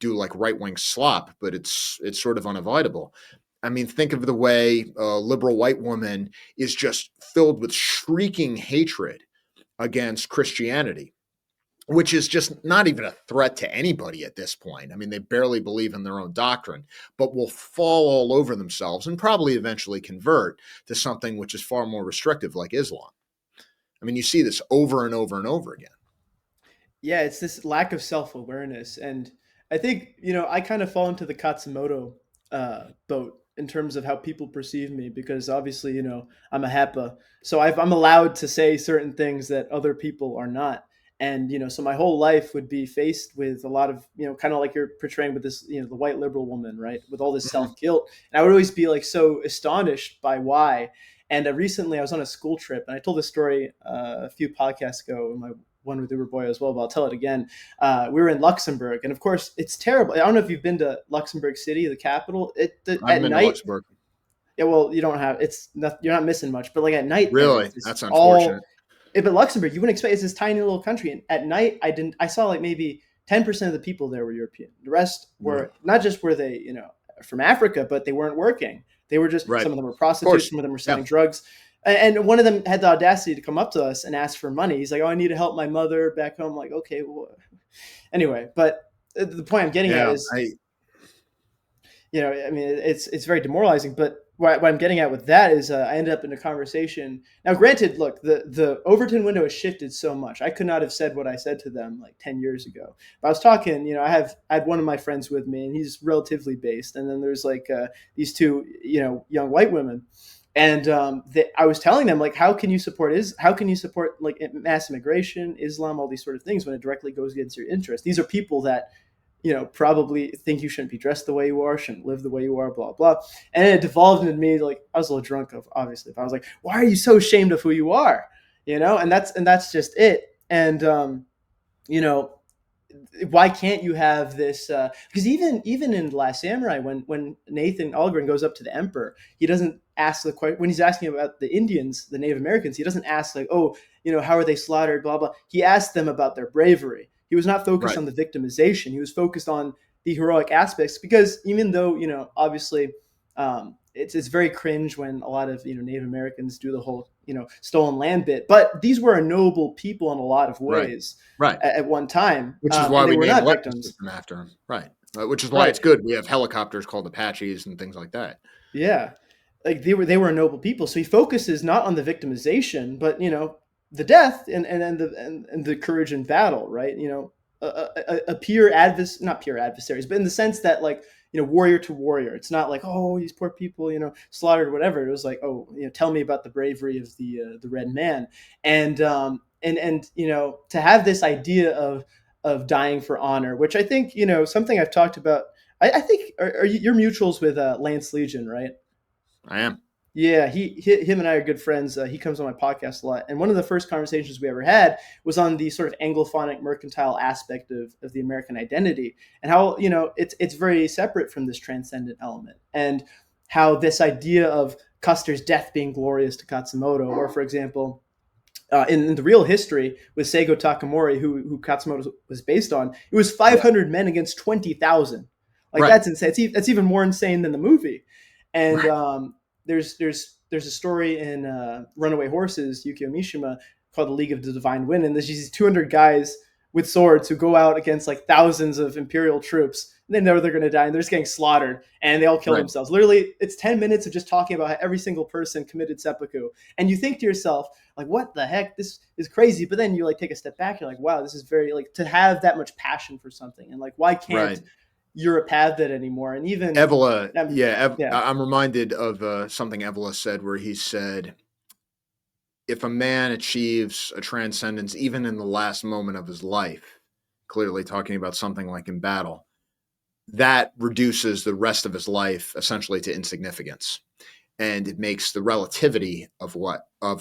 do like right-wing slop, but it's sort of unavoidable. I mean, think of the way a liberal white woman is just filled with shrieking hatred against Christianity, which is just not even a threat to anybody at this point. I mean, they barely believe in their own doctrine, but will fall all over themselves and probably eventually convert to something which is far more restrictive, like Islam. I mean, you see this over and over and over again. Yeah, it's this lack of self-awareness. And I think, I kind of fall into the Katsumoto boat in terms of how people perceive me because obviously, I'm a HEPA. So I'm allowed to say certain things that other people are not. And, so my whole life would be faced with a lot of, kind of like you're portraying with this, the white liberal woman, right? With all this Mhm. self-guilt. And I would always be like so astonished by why. And recently I was on a school trip and I told this story a few podcasts ago in my one with Uber Boy as well, but I'll tell it again. We were in Luxembourg, and of course, it's terrible. I don't know if you've been to Luxembourg City, the capital. I've At been to night, Luxembourg. yeah, well, you don't have it's not, you're not missing much, but like at night there, it's Really? this That's all. unfortunate. But Luxembourg, you wouldn't expect it's this tiny little country, and at night, I saw like maybe 10% of the people there were European. The rest Right. were not just were they from Africa, but they weren't working. They were just Right. some of them were Of prostitutes, course. some of them were Yeah. selling drugs. And one of them had the audacity to come up to us and ask for money. He's like, "Oh, I need to help my mother back home." I'm like, okay, well, anyway. But the point I'm getting at Yeah. is, I mean, it's very demoralizing. But what I'm getting at with that is, I ended up in a conversation. Now, granted, look, the Overton window has shifted so much. I could not have said what I said to them like 10 years ago. But I was talking. I had one of my friends with me, and he's relatively based. And then there's like these two, young white women. And I was telling them like, how can you support like mass immigration, Islam, all these sort of things when it directly goes against your interests? These are people that probably think you shouldn't be dressed the way you are, shouldn't live the way you are, blah blah. And it devolved into me like I was a little drunk, obviously, but I was like, why are you so ashamed of who you are? And that's just it. And you know, why can't you have this? Because even in Last Samurai, when Nathan Algren goes up to the emperor, he doesn't ask the question when he's asking about the Indians, the Native Americans. He doesn't ask like, oh, how are they slaughtered, blah blah. He asked them about their bravery. He was not focused Right. on the victimization. He was focused on the heroic aspects because even though obviously it's very cringe when a lot of Native Americans do the whole stolen land bit. But these were a noble people in a lot of Right. ways Right. at one time, Which is why and they we were named the not weapon victims. system after him. Right. Which is why Right. it's good. We have helicopters called Apaches and things like that. Yeah, like they were a noble people. So he focuses not on the victimization, but the death and the courage in battle. Right. A peer not peer adversaries, but in the sense that like warrior to warrior. It's not like, oh, these poor people slaughtered or whatever. It was like, oh, tell me about the bravery of the red man, and to have this idea of dying for honor, which I think something I've talked about. I think you're mutuals with Lance Legion, right? I am. Yeah, him and I are good friends. He comes on my podcast a lot, and one of the first conversations we ever had was on the sort of Anglophonic mercantile aspect of the American identity, and how it's very separate from this transcendent element, and how this idea of Custer's death being glorious to Katsumoto, or for example, in the real history with Seigo Takamori, who Katsumoto was based on, it was Yeah. 500 men against 20,000. Like Right. that's insane. That's even more insane than the movie. And Right. there's a story in Runaway Horses, Yukio Mishima, called the League of the Divine Wind, and there's these 200 guys with swords who go out against like thousands of Imperial troops. And they know they're going to die, and they're just getting slaughtered, and they all kill Right. themselves. Literally, it's 10 minutes of just talking about how every single person committed seppuku, and you think to yourself, like, what the heck? This is crazy. But then you like take a step back, you're like, wow, this is very like to have that much passion for something, and like, why can't Right. Europe have that anymore? And even Evola, yeah, I'm reminded of something Evola said, where he said, if a man achieves a transcendence, even in the last moment of his life, clearly talking about something like in battle, that reduces the rest of his life essentially to insignificance. And it makes the relativity of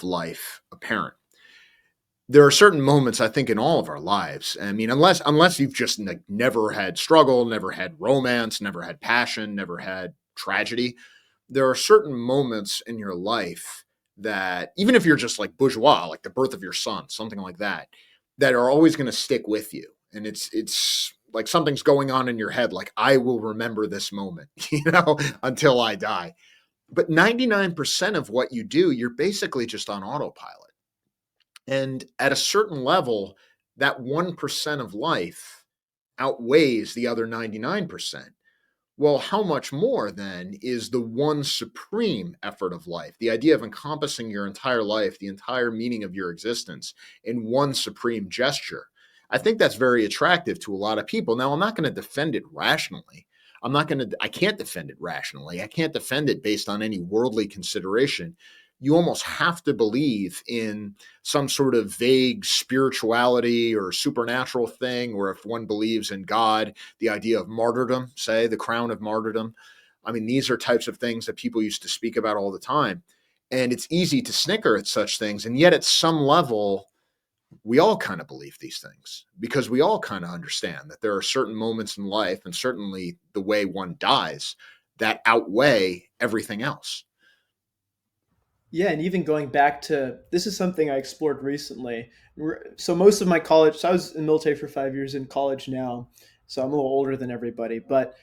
life apparent. There are certain moments, I think, in all of our lives. I mean, unless you've just never had struggle, never had romance, never had passion, never had tragedy, there are certain moments in your life that, even if you're just like bourgeois, like the birth of your son, something like that, that are always going to stick with you. And it's like something's going on in your head, like, I will remember this moment, until I die. But 99% of what you do, you're basically just on autopilot. And at a certain level, that 1% of life outweighs the other 99%. Well, how much more then is the one supreme effort of life? The idea of encompassing your entire life, the entire meaning of your existence in one supreme gesture. I think that's very attractive to a lot of people. Now, I'm not going to defend it rationally. I can't defend it rationally. I can't defend it based on any worldly consideration. You almost have to believe in some sort of vague spirituality or supernatural thing, or if one believes in God, the idea of martyrdom, say the crown of martyrdom. I mean, these are types of things that people used to speak about all the time. And it's easy to snicker at such things. And yet, at some level, we all kind of believe these things, because we all kind of understand that there are certain moments in life, and certainly the way one dies, that outweigh everything else. yeah, and even going back to this is something I explored recently. So most of my college, so I was in the military for 5 years in college now, so I'm a little older than everybody. But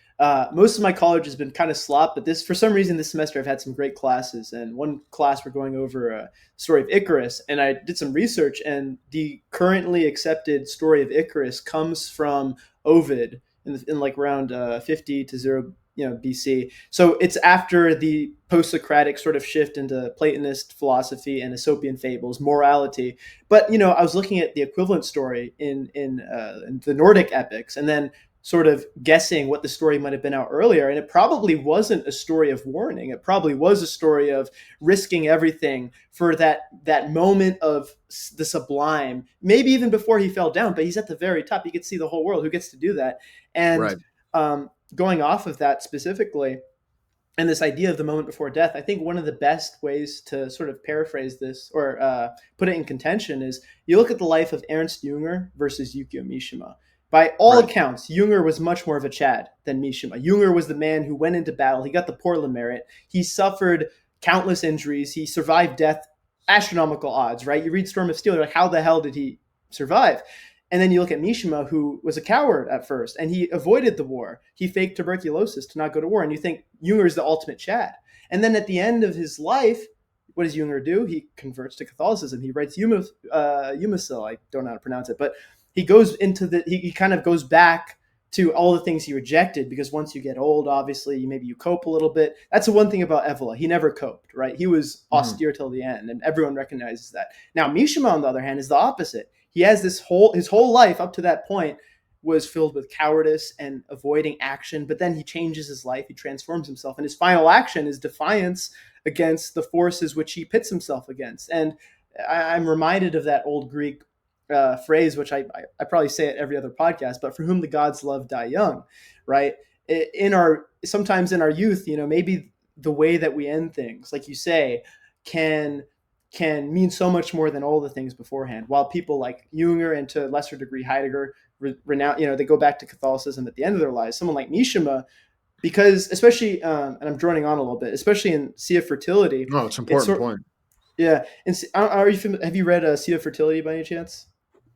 most of my college has been kind of slop. But this, for some reason, this semester I've had some great classes, and one class we're going over a story of Icarus, and I did some research, and the currently accepted story of Icarus comes from Ovid in like around 50 to 0 BC. So it's after the post-Socratic sort of shift into Platonist philosophy and Aesopian fables, morality. But I was looking at the equivalent story in the Nordic epics, and then sort of guessing what the story might have been out earlier, and it probably wasn't a story of warning. It probably was a story of risking everything for that moment of the sublime. Maybe even before he fell down, but he's at the very top. He could see the whole world. Who gets to do that? And Right. going off of that specifically, and this idea of the moment before death, I think one of the best ways to sort of paraphrase this or put it in contention is you look at the life of Ernst Jünger versus Yukio Mishima. By all Right. accounts, Jünger was much more of a Chad than Mishima. Jünger was the man who went into battle. He got the Portland merit. He suffered countless injuries. He survived death, astronomical odds, right? You read Storm of Steel, you're like, how the hell did he survive? And then you look at Mishima, who was a coward at first, and he avoided the war. He faked tuberculosis to not go to war. And you think Jünger is the ultimate Chad. And then at the end of his life, what does Jünger do? He converts to Catholicism. He writes Humasil. I don't know how to pronounce it, but he goes into he kind of goes back to all the things he rejected, because once you get old, obviously, maybe you cope a little bit. That's the one thing about Evola. He never coped, right? He was austere till the end, and everyone recognizes that. Now, Mishima, on the other hand, is the opposite. He has his whole life up to that point was filled with cowardice and avoiding action, but then he changes his life, he transforms himself, and his final action is defiance against the forces which he pits himself against. And I'm reminded of that old Greek phrase, which I probably say it every other podcast, but for whom the gods love die young, right? Sometimes in our youth, maybe the way that we end things, like you say, can mean so much more than all the things beforehand. While people like Jünger and to a lesser degree Heidegger they go back to Catholicism at the end of their lives. Someone like Mishima, because especially, and I'm droning on a little bit, especially in Sea of Fertility. No, it's an important point. Yeah, and have you read Sea of Fertility by any chance?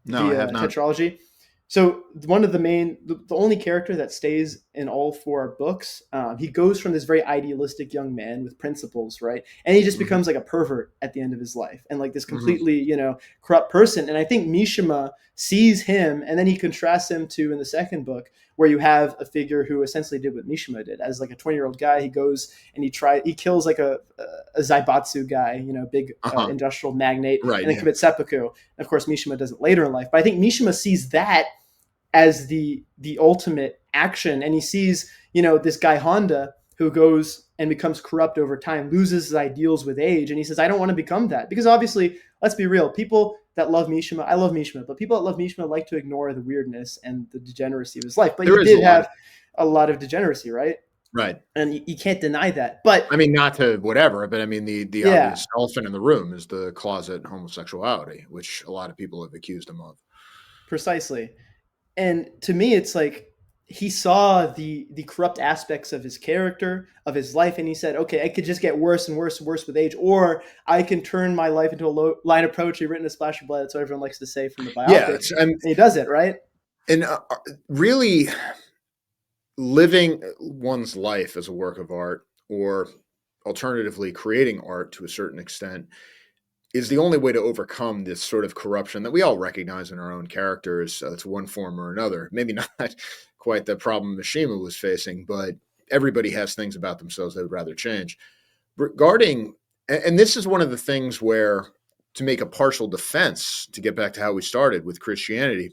No, I have not. Tetralogy. So one of the only character that stays in all four books, he goes from this very idealistic young man with principles, right? And he just becomes like a pervert at the end of his life, and like this completely, corrupt person. And I think Mishima sees him, and then he contrasts him to, in the second book, where you have a figure who essentially did what Mishima did. As like a 20-year-old guy, he goes and he kills like a Zaibatsu guy, big industrial magnate, right, and then commits seppuku. And of course, Mishima does it later in life. But I think Mishima sees that as the ultimate action, and he sees, this guy Honda who goes and becomes corrupt over time, loses his ideals with age, and he says, I don't want to become that. Because obviously, let's be real, people that love Mishima, I love Mishima, but people that love Mishima like to ignore the weirdness and the degeneracy of his life. But he did have a lot of degeneracy, right? Right. And you can't deny that. But I mean, not to whatever, but I mean, the obvious elephant in the room is the closet homosexuality, which a lot of people have accused him of. Precisely. And to me, it's like he saw the corrupt aspects of his character, of his life, and he said, okay, I could just get worse and worse and worse with age, or I can turn my life into a line of poetry written in a splash of blood. That's what everyone likes to say from the biopic. Yeah, and he does it, right? And really living one's life as a work of art, or alternatively creating art to a certain extent, is the only way to overcome this sort of corruption that we all recognize in our own characters to one form or another. Maybe not quite the problem Mishima was facing, but everybody has things about themselves they would rather change. Regarding, and this is one of the things where, to make a partial defense, to get back to how we started with Christianity,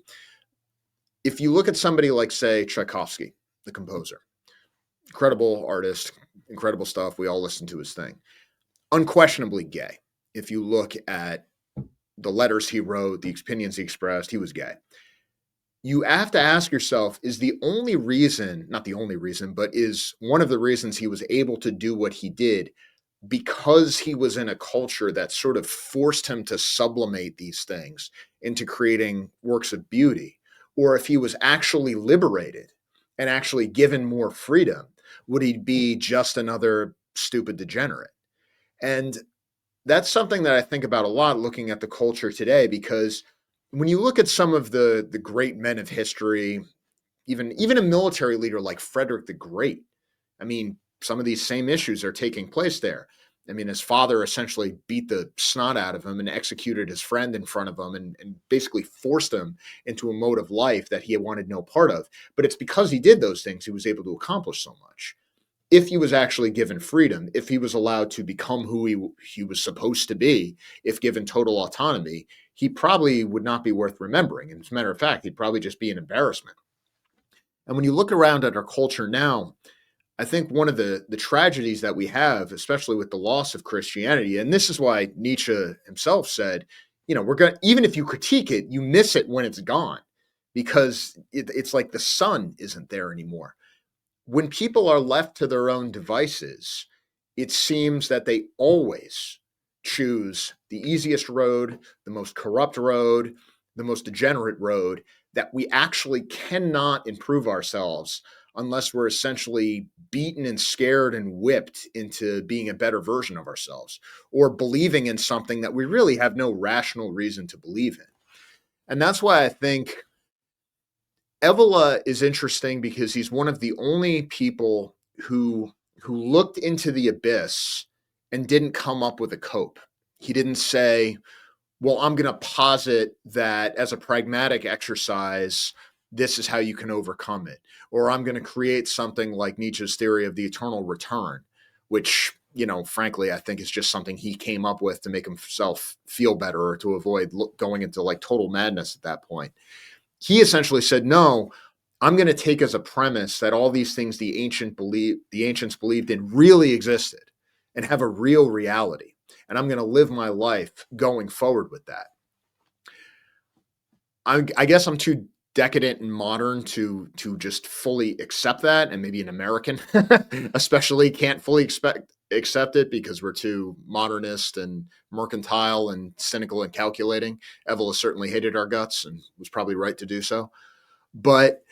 if you look at somebody like, say, Tchaikovsky, the composer, incredible artist, incredible stuff, we all listen to his thing, unquestionably gay. If you look at the letters he wrote, the opinions he expressed, he was gay. You have to ask yourself, is the only reason, not the only reason, but is one of the reasons he was able to do what he did because he was in a culture that sort of forced him to sublimate these things into creating works of beauty? Or if he was actually liberated and actually given more freedom, would he be just another stupid degenerate? And that's something that I think about a lot looking at the culture today, because when you look at some of the great men of history, even a military leader like Frederick the Great, I mean, some of these same issues are taking place there. I mean, his father essentially beat the snot out of him and executed his friend in front of him and basically forced him into a mode of life that he wanted no part of. But it's because he did those things he was able to accomplish so much. If he was actually given freedom, if he was allowed to become who he was supposed to be, if given total autonomy, he probably would not be worth remembering. And as a matter of fact, he'd probably just be an embarrassment. And when you look around at our culture now, I think one of the tragedies that we have, especially with the loss of Christianity, and this is why Nietzsche himself said, even if you critique it, you miss it when it's gone, because it's like the sun isn't there anymore. When people are left to their own devices, it seems that they always choose the easiest road, the most corrupt road, the most degenerate road, that we actually cannot improve ourselves unless we're essentially beaten and scared and whipped into being a better version of ourselves, or believing in something that we really have no rational reason to believe in. And that's why I think Evola is interesting, because he's one of the only people who looked into the abyss and didn't come up with a cope. He didn't say, well, I'm going to posit that as a pragmatic exercise, this is how you can overcome it. Or I'm going to create something like Nietzsche's theory of the eternal return, which, frankly, I think is just something he came up with to make himself feel better or to avoid going into like total madness at that point. He essentially said, no, I'm going to take as a premise that all these things the ancients believed in really existed and have a real reality. And I'm going to live my life going forward with that. I guess I'm too decadent and modern to just fully accept that, and maybe an American especially can't fully accept it because we're too modernist and mercantile and cynical and calculating. Evola certainly hated our guts and was probably right to do so. But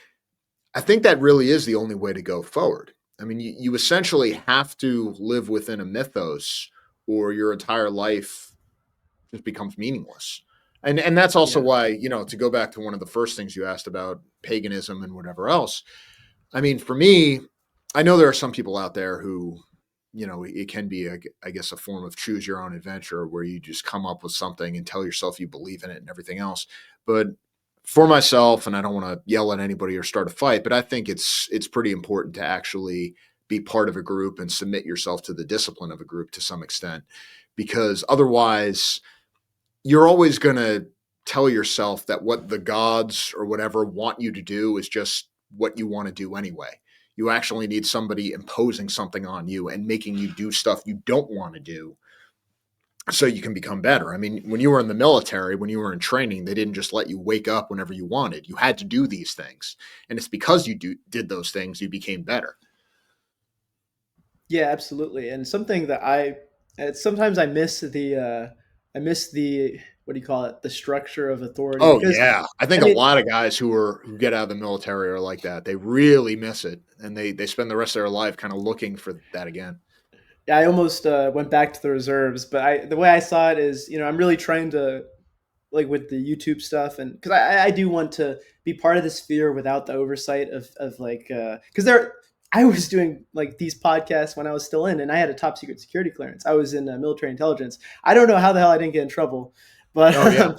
I think that really is the only way to go forward. I mean, you essentially have to live within a mythos or your entire life just becomes meaningless. And that's also Yeah. why, to go back to one of the first things you asked about paganism and whatever else. I mean, for me, I know there are some people out there who, it can be, I guess, a form of choose your own adventure where you just come up with something and tell yourself you believe in it and everything else. But for myself, and I don't want to yell at anybody or start a fight, but I think it's pretty important to actually be part of a group and submit yourself to the discipline of a group to some extent, because otherwise you're always going to tell yourself that what the gods or whatever want you to do is just what you want to do anyway. You actually need somebody imposing something on you and making you do stuff you don't want to do so you can become better. I mean, when you were in the military, when you were in training, they didn't just let you wake up whenever you wanted. You had to do these things. And it's because you did those things, you became better. Yeah, absolutely. And something that sometimes I miss the, what do you call it? The structure of authority, Oh because yeah. I I think a mean, lot of guys who get out of the military are like that. They really miss it. And they spend the rest of their life kind of looking for that again. yeah, I almost went back to the reserves, but the way I saw it is, I'm really trying to, like, with the YouTube stuff, and because I do want to be part of this sphere without the oversight of like, because I was doing like these podcasts when I was still in, and I had a top secret security clearance. I was in military intelligence. I don't know how the hell I didn't get in trouble, but Oh yeah.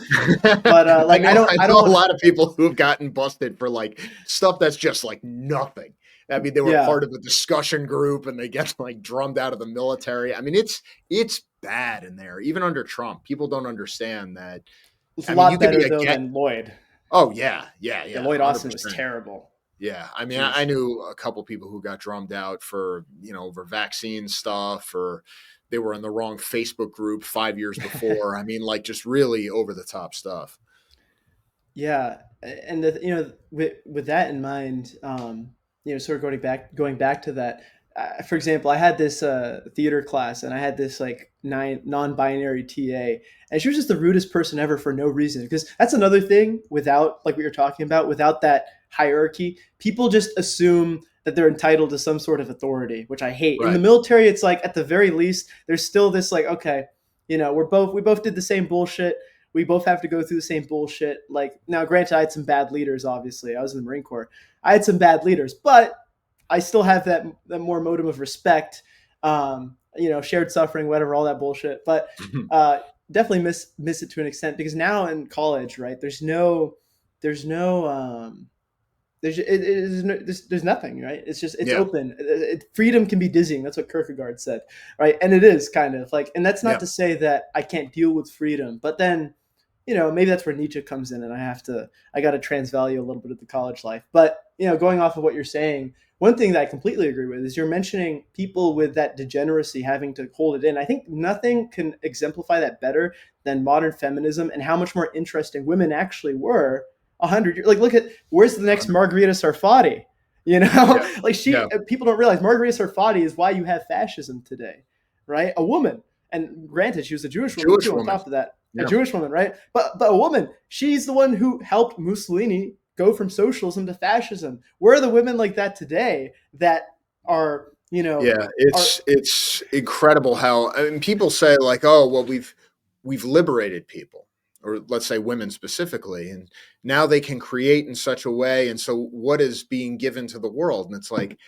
I like, know I I know don't a want to. lot of people who have gotten busted for like stuff that's just like nothing. I mean, they were Yeah, part of a discussion group and they get like drummed out of the military. I mean, it's bad in there. Even under Trump, people don't understand that. it's a I mean, you lot could be better a though get. than Lloyd. Oh yeah, yeah, Yeah, yeah, Lloyd Austin was 100%. terrible. Yeah, I mean, I Jeez. knew a couple people who got drummed out for over vaccine stuff, or they were in the wrong Facebook group 5 years before. I mean, like just really over the top stuff. Yeah, and with that in mind, sort of going back to that. For example, I had this theater class, and I had this like non-binary TA, and she was just the rudest person ever for no reason. Because that's another thing, without, like, what you're talking about, without that hierarchy, people just assume that they're entitled to some sort of authority, which I hate. In the Right. military, it's like, at the very least, there's still this, like, okay, we both did the same bullshit, we both have to go through the same bullshit. Like, now, granted, I had some bad leaders. Obviously, I was in the Marine Corps. I had some bad leaders, but I still have that more modem of respect. Shared suffering, whatever, all that bullshit. But uh, definitely miss it to an extent, because now in college, right? There's no there's nothing, right? It's just, it's Yeah. open. Freedom can be dizzying. That's what Kierkegaard said, right? And it is kind of like, and that's not Yeah. to say that I can't deal with freedom, but then, maybe that's where Nietzsche comes in, and I got to transvalue a little bit of the college life. But, going off of what you're saying, one thing that I completely agree with is you're mentioning people with that degeneracy having to hold it in. I think nothing can exemplify that better than modern feminism, and how much more interesting women actually were 100 years. Like, look at, where's the next 100. Margarita Sarfati? Yeah. Like, Yeah. people don't realize Margarita Sarfati is why you have fascism today, right? A woman, and granted, she was a Jewish woman Jewish too. On woman. top of that, a Yeah. Jewish woman, right? But a woman, she's the one who helped Mussolini go from socialism to fascism. Where are the women like that today that are, Yeah. are It's incredible how, I mean, people say like, oh, well, we've liberated people, or let's say women specifically, and now they can create in such a way. And so what is being given to the world? And it's like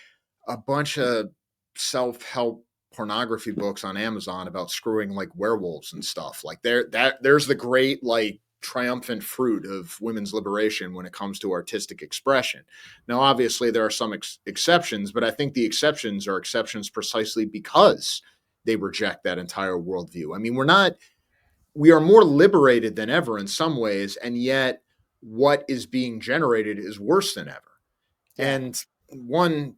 a bunch of self-help pornography books on Amazon about screwing like werewolves and stuff. Like there's the great like triumphant fruit of women's liberation when it comes to artistic expression. Now, obviously, there are some exceptions, but I think the exceptions are exceptions precisely because they reject that entire worldview. I mean, we are more liberated than ever in some ways, and yet what is being generated is worse than ever. Yeah. And one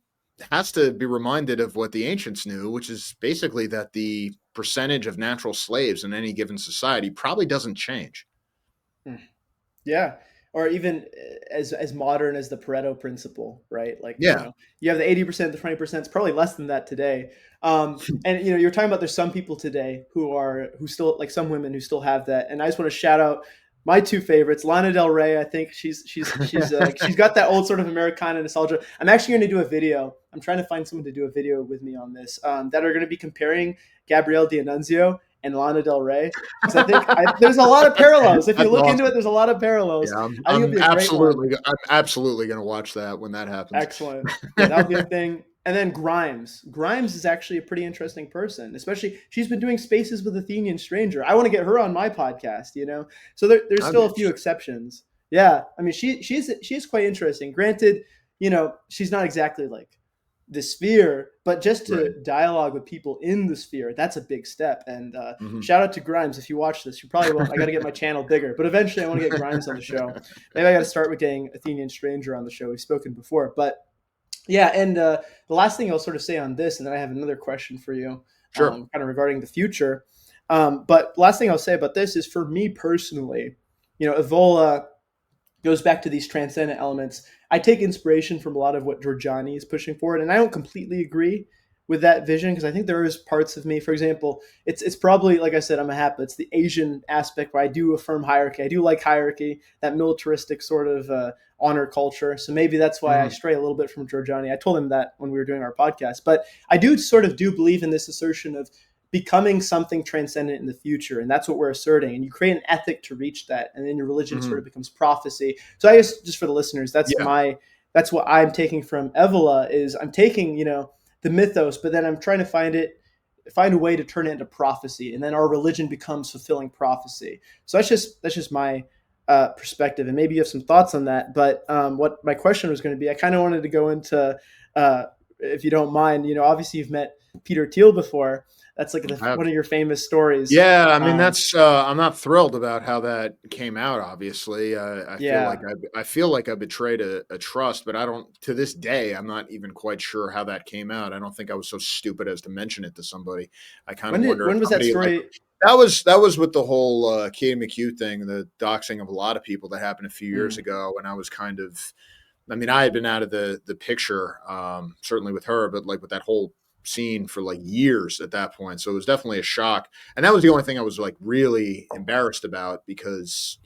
has to be reminded of what the ancients knew, which is basically that the percentage of natural slaves in any given society probably doesn't change. Mm. Yeah. Or even as modern as the Pareto principle, right? Like, Yeah. you have the 80%, the 20%, it's probably less than that today. And you're talking about there's some people today who still, like some women who still have that. And I just want to shout out my two favorites, Lana Del Rey. I think she's got that old sort of Americana nostalgia. I'm actually going to do a video. I'm trying to find someone to do a video with me on this, that are going to be comparing Gabrielle D'Annunzio and Lana Del Rey, because there's a lot of parallels. If you That's look into it, awesome. there's a lot of parallels. Yeah, I think it'll be a great one. I'm absolutely going to watch that when that happens. Excellent. Yeah, that'll be a thing. And then Grimes. Grimes is actually a pretty interesting person, especially she's been doing spaces with Athenian Stranger. I want to get her on my podcast. So there's That'd be still a few interesting. exceptions. Yeah, I mean she's quite interesting. Granted, she's not exactly like the sphere, but just Right. to dialogue with people in the sphere, that's a big step. And Mhm. shout out to Grimes. If you watch this, you probably won't. I got to get my channel bigger, but eventually I want to get Grimes on the show. Maybe I got to start with getting Athenian Stranger on the show. We've spoken before, but yeah. And the last thing I'll sort of say on this, and then I have another question for you, Sure. kind of regarding the future. But last thing I'll say about this is, for me personally, Evola goes back to these transcendent elements. I take inspiration from a lot of what Giorgiani is pushing forward, and I don't completely agree with that vision, because I think there is parts of me, for example, it's probably, like I said, I'm a hap. It's the Asian aspect where I do affirm hierarchy. I do like hierarchy, that militaristic sort of honor culture. So maybe that's why I Mhm. stray a little bit from Giorgiani. I told him that when we were doing our podcast, but I do believe in this assertion of becoming something transcendent in the future, and that's what we're asserting. And you create an ethic to reach that, and then your religion sort of Mhm. becomes prophecy. So I guess, just for the listeners, Yeah. that's what I'm taking from Evola. Is I'm taking the mythos, but then I'm trying to find a way to turn it into prophecy, and then our religion becomes fulfilling prophecy. So that's just my perspective, and maybe you have some thoughts on that. But what my question was going to be, I kind of wanted to go into, if you don't mind, obviously you've met Peter Thiel before. That's like one of your famous stories. Yeah, I mean Um, that's I'm not thrilled about how that came out. Obviously, yeah. I feel like I betrayed a trust, but I don't. To this day, I'm not even quite sure how that came out. I don't think I was so stupid as to mention it to somebody. I kind of wonder if When was that somebody like story? that was with the whole Katie McHugh thing, the doxing of a lot of people that happened a few years Mm, ago, and I was kind of. I mean, I had been out of the picture, certainly with her, but like with that whole scene for like years at that point. So it was definitely a shock. And that was the only thing I was like really embarrassed about because,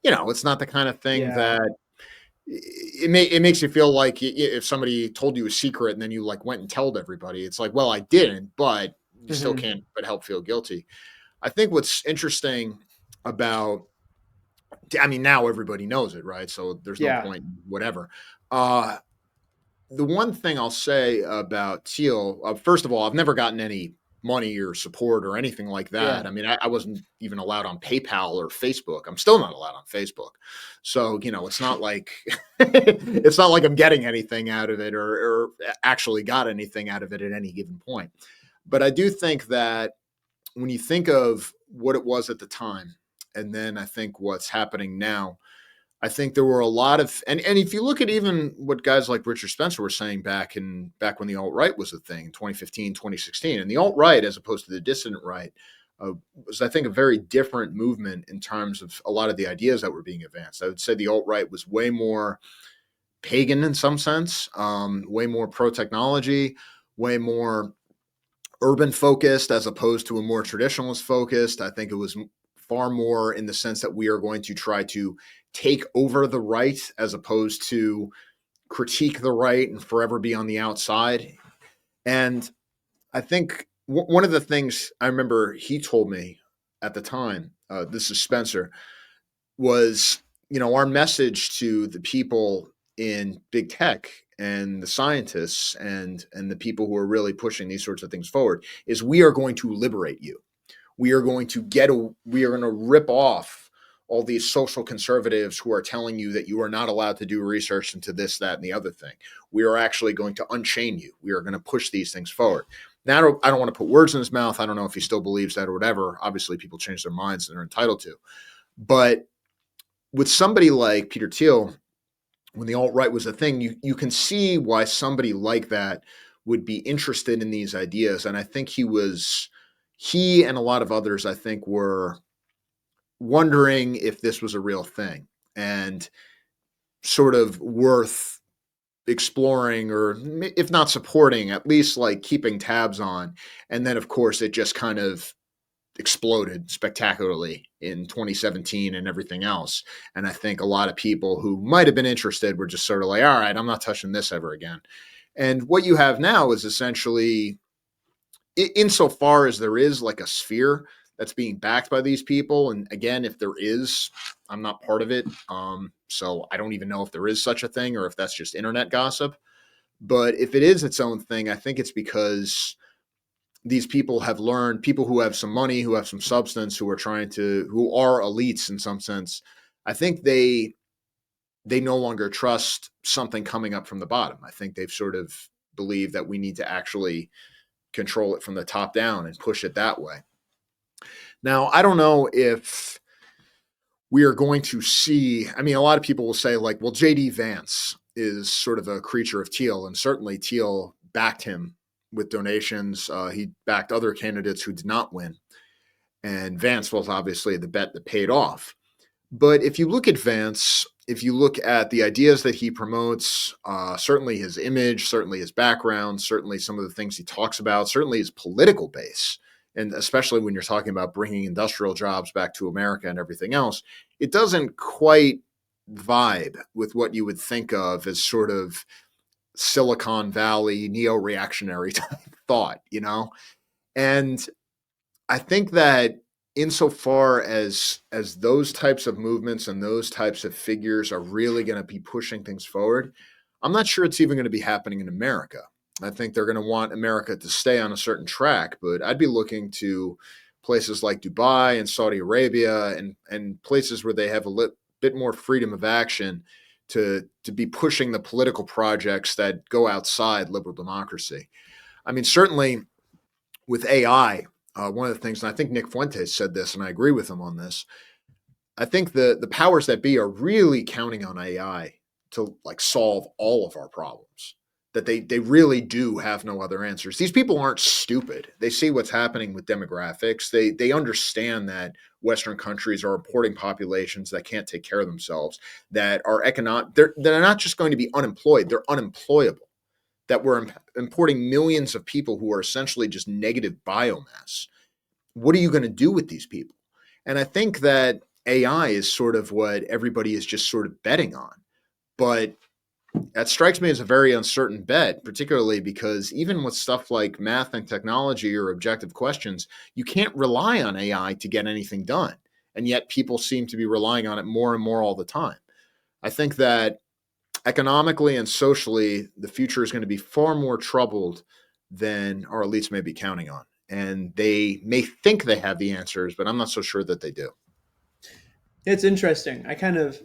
it's not the kind of thing yeah. that it makes you feel like if somebody told you a secret and then you like went and told everybody, it's like, well, I didn't, but you still Hmm. can't but help feel guilty. I think what's interesting about, I mean, now everybody knows it, right? So there's no Yeah. point in whatever. Uh, the one thing I'll say about Thiel, first of all, I've never gotten any money or support or anything like that. Yeah. I mean, I wasn't even allowed on PayPal or Facebook. I'm still not allowed on Facebook. So, it's not like it's not like I'm getting anything out of it or actually got anything out of it at any given point. But I do think that when you think of what it was at the time, and then I think what's happening now, I think there were a lot of and if you look at even what guys like Richard Spencer were saying back when the alt right was a thing, 2015, 2016, and the alt right as opposed to the dissident right was I think a very different movement in terms of a lot of the ideas that were being advanced. I would say the alt right was way more pagan in some sense, way more pro technology, way more urban focused as opposed to a more traditionalist focused. I think it was far more in the sense that we are going to try to take over the right as opposed to critique the right and forever be on the outside. And I think one of the things I remember he told me at the time, this is Spencer, was our message to the people in big tech and the scientists and the people who are really pushing these sorts of things forward is we are going to liberate you. We are going to rip off all these social conservatives who are telling you that you are not allowed to do research into this, that, and the other thing. We are actually going to unchain you. We are going to push these things forward. Now, I don't want to put words in his mouth. I don't know if he still believes that or whatever. Obviously, people change their minds and they're entitled to. But with somebody like Peter Thiel, when the alt-right was a thing, you can see why somebody like that would be interested in these ideas. And I think he and a lot of others, I think, were wondering if this was a real thing and sort of worth exploring, or if not supporting, at least like keeping tabs on. And then, of course, it just kind of exploded spectacularly in 2017 and everything else. And I think a lot of people who might have been interested were just sort of like, all right, I'm not touching this ever again. And what you have now is essentially, insofar as there is like a sphere that's being backed by these people. And again, if there is, I'm not part of it. So I don't even know if there is such a thing or if that's just internet gossip. But if it is its own thing, I think it's because these people have learned, people who have some money, who have some substance, who are elites in some sense. I think they no longer trust something coming up from the bottom. I think they've sort of believed that we need to actually control it from the top down and push it that way. Now, I don't know if we are going to see, I mean, a lot of people will say like, well, J.D. Vance is sort of a creature of Thiel, and certainly Thiel backed him with donations. He backed other candidates who did not win. And Vance was obviously the bet that paid off. But if you look at Vance, if you look at the ideas that he promotes, certainly his image, certainly his background, certainly some of the things he talks about, certainly his political base, and especially when you're talking about bringing industrial jobs back to America and everything else, it doesn't quite vibe with what you would think of as sort of Silicon Valley neo-reactionary type thought, you know? And I think that insofar as those types of movements and those types of figures are really going to be pushing things forward, I'm not sure it's even going to be happening in America. I think they're going to want America to stay on a certain track, but I'd be looking to places like Dubai and Saudi Arabia and places where they have a bit more freedom of action to be pushing the political projects that go outside liberal democracy. I mean, certainly with AI, one of the things, and I think Nick Fuentes said this, and I agree with him on this, I think the powers that be are really counting on AI to like solve all of our problems, that they really do have no other answers. These people aren't stupid. They see what's happening with demographics. They understand that Western countries are importing populations that can't take care of themselves, that are they're not just going to be unemployed, they're unemployable, that we're importing millions of people who are essentially just negative biomass. What are you going to do with these people? And I think that AI is sort of what everybody is just sort of betting on. But that strikes me as a very uncertain bet, particularly because even with stuff like math and technology or objective questions, you can't rely on AI to get anything done. And yet people seem to be relying on it more and more all the time. I think that economically and socially, the future is going to be far more troubled than our elites may be counting on. And they may think they have the answers, but I'm not so sure that they do. It's interesting. I kind of,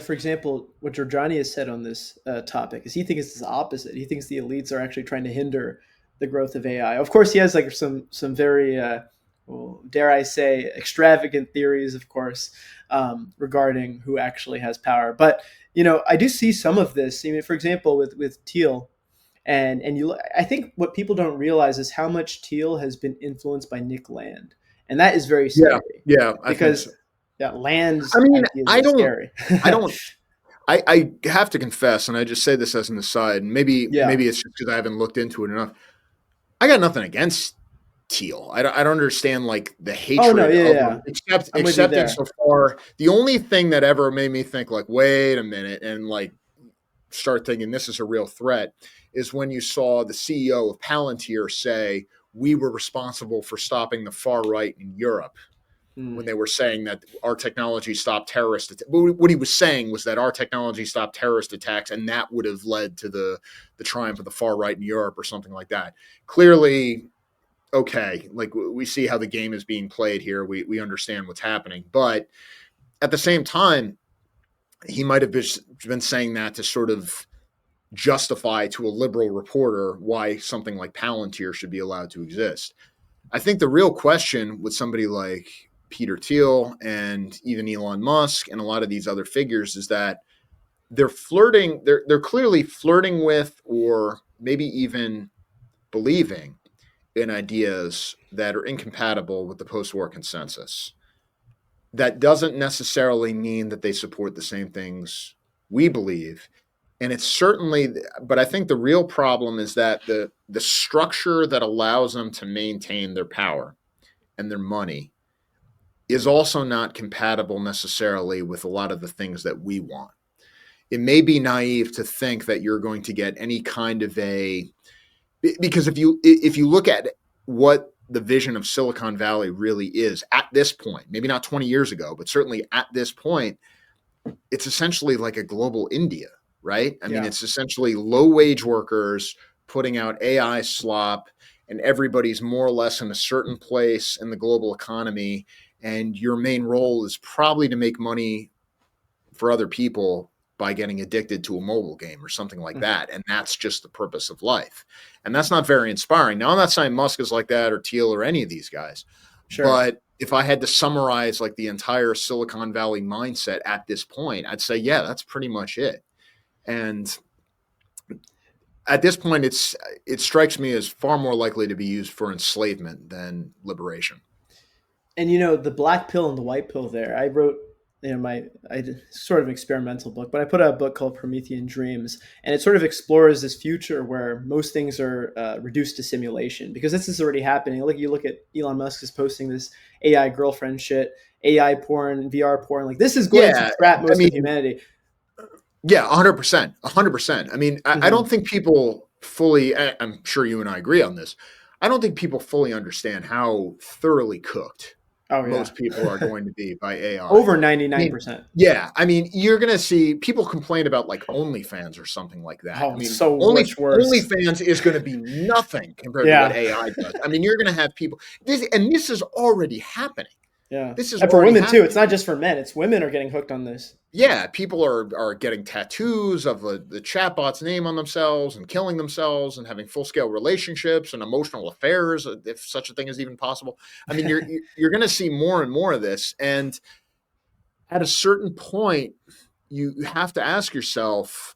for example, what Giorgiani has said on this topic is he thinks it's the opposite. He thinks the elites are actually trying to hinder the growth of AI. Of course, he has like some very, well, dare I say, extravagant theories, of course, regarding who actually has power. But I do see some of this. I mean, for example, with Thiel, and I think what people don't realize is how much Thiel has been influenced by Nick Land, and that is very Yeah, scary yeah, I think because so. Land's I mean, ideas are scary. I don't, I have to confess, and I just say this as an aside, and Yeah. maybe it's just because I haven't looked into it enough. I got nothing against Thiel. I don't understand like the Oh no, hatred yeah, of yeah. him, I'm with you except there. insofar. The only thing that ever made me think like, wait a minute, and like start thinking this is a real threat is when you saw the CEO of Palantir say we were responsible for stopping the far right in Europe. Mm. when they were saying that our technology stopped terrorist attacks. What he was saying was that our technology stopped terrorist attacks, and that would have led to the triumph of the far right in Europe or something like that. Clearly, okay, like we see how the game is being played here. We understand what's happening. But at the same time, he might have been saying that to sort of justify to a liberal reporter why something like Palantir should be allowed to exist. I think the real question with somebody like Peter Thiel and even Elon Musk and a lot of these other figures is that they're clearly flirting with, or maybe even believing in, ideas that are incompatible with the post-war consensus. That doesn't necessarily mean that they support the same things we believe. And it's certainly, but I think the real problem is that the structure that allows them to maintain their power and their money is also not compatible necessarily with a lot of the things that we want. It may be naive to think that you're going to get any kind of because if you look at what the vision of Silicon Valley really is at this point, maybe not 20 years ago, but certainly at this point, it's essentially like a global India, right? I mean, Yeah. it's essentially low wage workers putting out AI slop, and everybody's more or less in a certain place in the global economy. And your main role is probably to make money for other people by getting addicted to a mobile game or something like Mm. that. And that's just the purpose of life. And that's not very inspiring. Now, I'm not saying Musk is like that or Thiel or any of these guys, Sure. but if I had to summarize like the entire Silicon Valley mindset at this point, I'd say, yeah, that's pretty much it. And at this point, it strikes me as far more likely to be used for enslavement than liberation. And the black pill and the white pill there. I wrote, I did sort of experimental book, but I put out a book called Promethean Dreams, and it sort of explores this future where most things are reduced to simulation, because this is already happening. You look at Elon Musk is posting this AI girlfriend shit, AI porn, VR porn. Like, this is going to Yeah, trap I most of mean, humanity. yeah, 100%, 100%. I mean, I Hmm. don't think people fully. I'm sure you and I agree on this. I don't think people fully understand how thoroughly cooked Oh yeah, most people are going to be by AI. I over ninety nine mean, percent. yeah, I mean, you're going to see people complain about like OnlyFans or something like that. I Oh, mean, so much worse. OnlyFans is going to be nothing compared to what Yeah, AI does. I mean, you're going to have people this is already happening. yeah, This is and for already women too. It's happening. not just for men. It's women are getting hooked on this. Yeah, people are getting tattoos of the chatbot's name on themselves and killing themselves and having full scale relationships and emotional affairs, if such a thing is even possible. I mean, you're going to see more and more of this, and at a certain point, you have to ask yourself.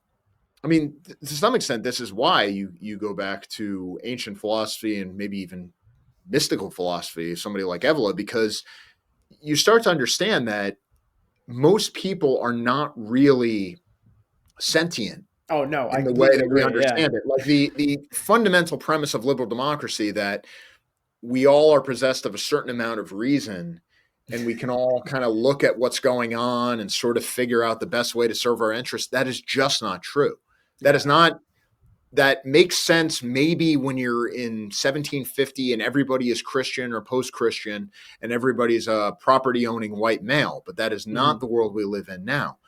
I mean, to some extent, this is why you go back to ancient philosophy and maybe even mystical philosophy, somebody like Evola, because you start to understand that most people are not really sentient Oh no, I in the way completely that we agree. Yeah. understand it. Like the fundamental premise of liberal democracy, that we all are possessed of a certain amount of reason, and we can all kind of look at what's going on and sort of figure out the best way to serve our interests. That is just not true. That Yeah. is not that makes sense maybe when you're in 1750 and everybody is Christian or post-Christian and everybody's a property owning white male, but that is Hmm. not the world we live in now.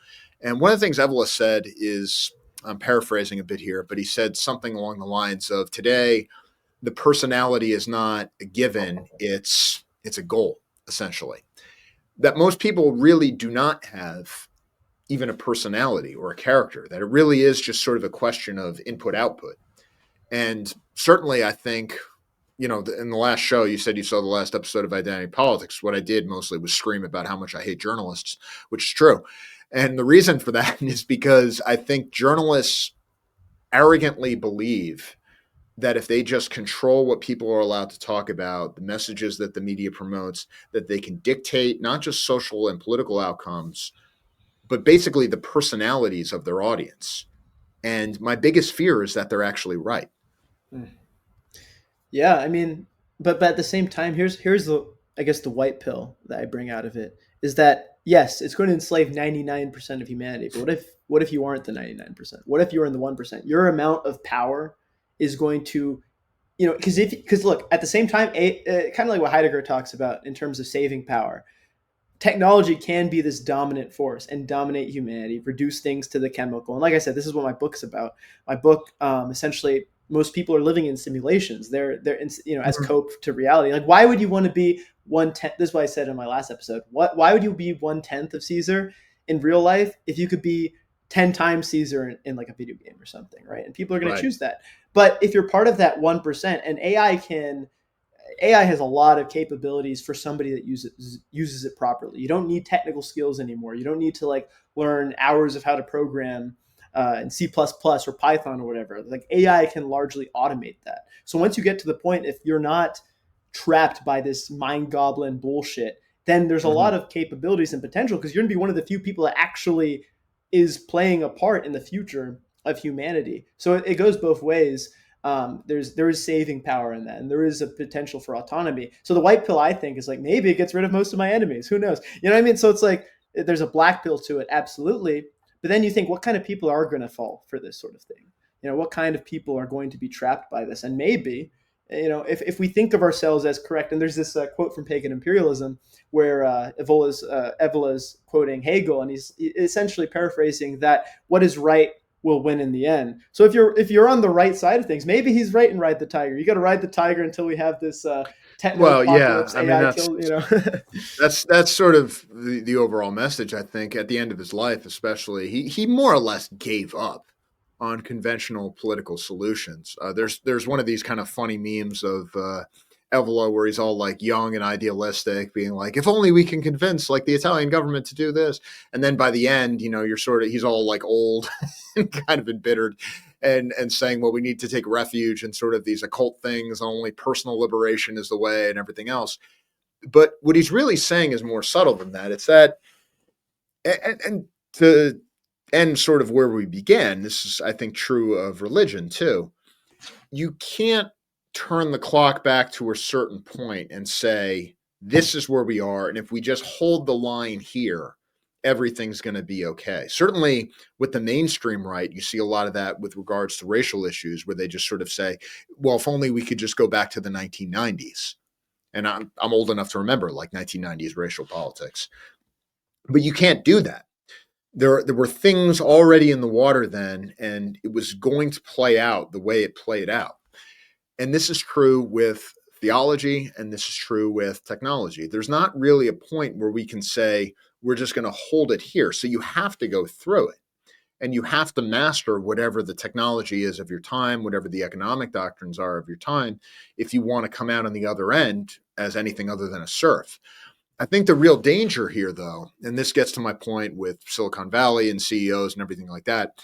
And one of the things Evola said is, I'm paraphrasing a bit here, but he said something along the lines of, today the personality is not a given, it's a goal, essentially. That most people really do not have even a personality or a character, that it really is just sort of a question of input output. And certainly, I think, in the last show, you said you saw the last episode of Identity Politics. What I did mostly was scream about how much I hate journalists, which is true. And the reason for that is because I think journalists arrogantly believe that if they just control what people are allowed to talk about, the messages that the media promotes, that they can dictate not just social and political outcomes, but basically the personalities of their audience. And my biggest fear is that they're actually right. Yeah, I mean, but at the same time, here's the, I guess, the white pill that I bring out of it is that yes, it's going to enslave 99% of humanity. But what if you aren't the 99%? What if you are in the 1%? Your amount of power is going to, because look, at the same time, kind of like what Heidegger talks about in terms of saving power. technology can be this dominant force and dominate humanity, reduce things to the chemical. And like I said, this is what my book's about. My book, essentially, most people are living in simulations. They're in, as Mhm. cope to reality. Like, why would you want to be 1/10? This is what I said in my last episode. Why would you be 1/10 of Caesar in real life if you could be 10 times Caesar in like a video game or something, right? And people are going to Right. choose that. But if you're part of that 1%, and AI has a lot of capabilities for somebody that uses it properly. You don't need technical skills anymore. You don't need to like learn hours of how to program in C++ or Python or whatever. Like AI can largely automate that. So once you get to the point, if you're not trapped by this mind goblin bullshit, then there's a Mhm. lot of capabilities and potential because you're going to be one of the few people that actually is playing a part in the future of humanity. So it goes both ways. There is saving power in that, and there is a potential for autonomy. So the white pill, I think, is like maybe it gets rid of most of my enemies. Who knows? You know what I mean? So it's like there's a black pill to it, absolutely. But then you think, what kind of people are going to fall for this sort of thing? What kind of people are going to be trapped by this? And maybe, if we think of ourselves as correct, and there's this quote from Pagan Imperialism where Evola's quoting Hegel, and he's essentially paraphrasing that what is right will win in the end. So if you're on the right side of things, maybe he's right and ride the tiger. You got to ride the tiger until we have this techno Well, yeah. apocalypse, I mean, AI that's kill. that's sort of the overall message. I think at the end of his life, especially, he more or less gave up on conventional political solutions. There's one of these kind of funny memes of Evola where he's all like young and idealistic, being like, if only we can convince like the Italian government to do this. And then by the end, you're sort of he's all like old and kind of embittered and saying, well, we need to take refuge in sort of these occult things, only personal liberation is the way and everything else. But what he's really saying is more subtle than that. It's that, and to end sort of where we began, this is, I think, true of religion too. You can't turn the clock back to a certain point and say, this is where we are. And if we just hold the line here, everything's going to be okay. Certainly with the mainstream right, you see a lot of that with regards to racial issues where they just sort of say, well, if only we could just go back to the 1990s. And I'm old enough to remember like 1990s racial politics. But you can't do that. There were things already in the water then, and it was going to play out the way it played out. And this is true with theology, and this is true with technology. There's not really a point where we can say, we're just going to hold it here. So you have to go through it. And you have to master whatever the technology is of your time, whatever the economic doctrines are of your time, if you want to come out on the other end as anything other than a serf. I think the real danger here, though, and this gets to my point with Silicon Valley and CEOs and everything like that.